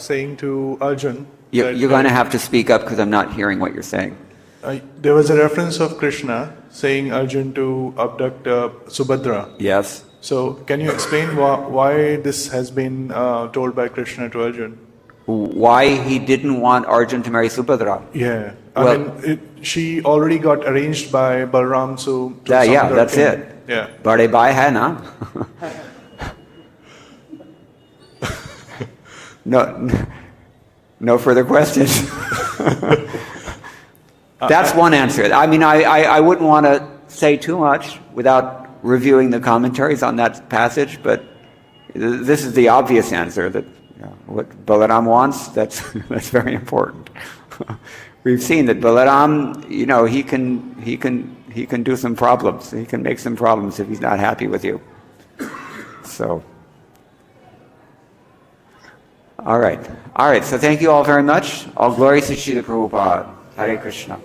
saying to Arjun. You're going to have to speak up because I'm not hearing what you're saying. There was a reference of Krishna saying Arjun to abduct Subhadra. Yes. So can you explain why this has been told by Krishna to Arjun? Why he didn't want Arjun to marry Subhadra? Yeah, Well, she already got arranged by Balram, so yeah, that's it. Yeah. Bade bhai hai na? No further questions. That's one answer. I mean, I wouldn't want to say too much without reviewing the commentaries on that passage, but this is the obvious answer that what Balaram wants, that's very important. We've seen that Balaram, he can do some problems. He can make some problems if he's not happy with you. So, all right. So thank you all very much. All glory to Srila Prabhupada. Hare Krishna.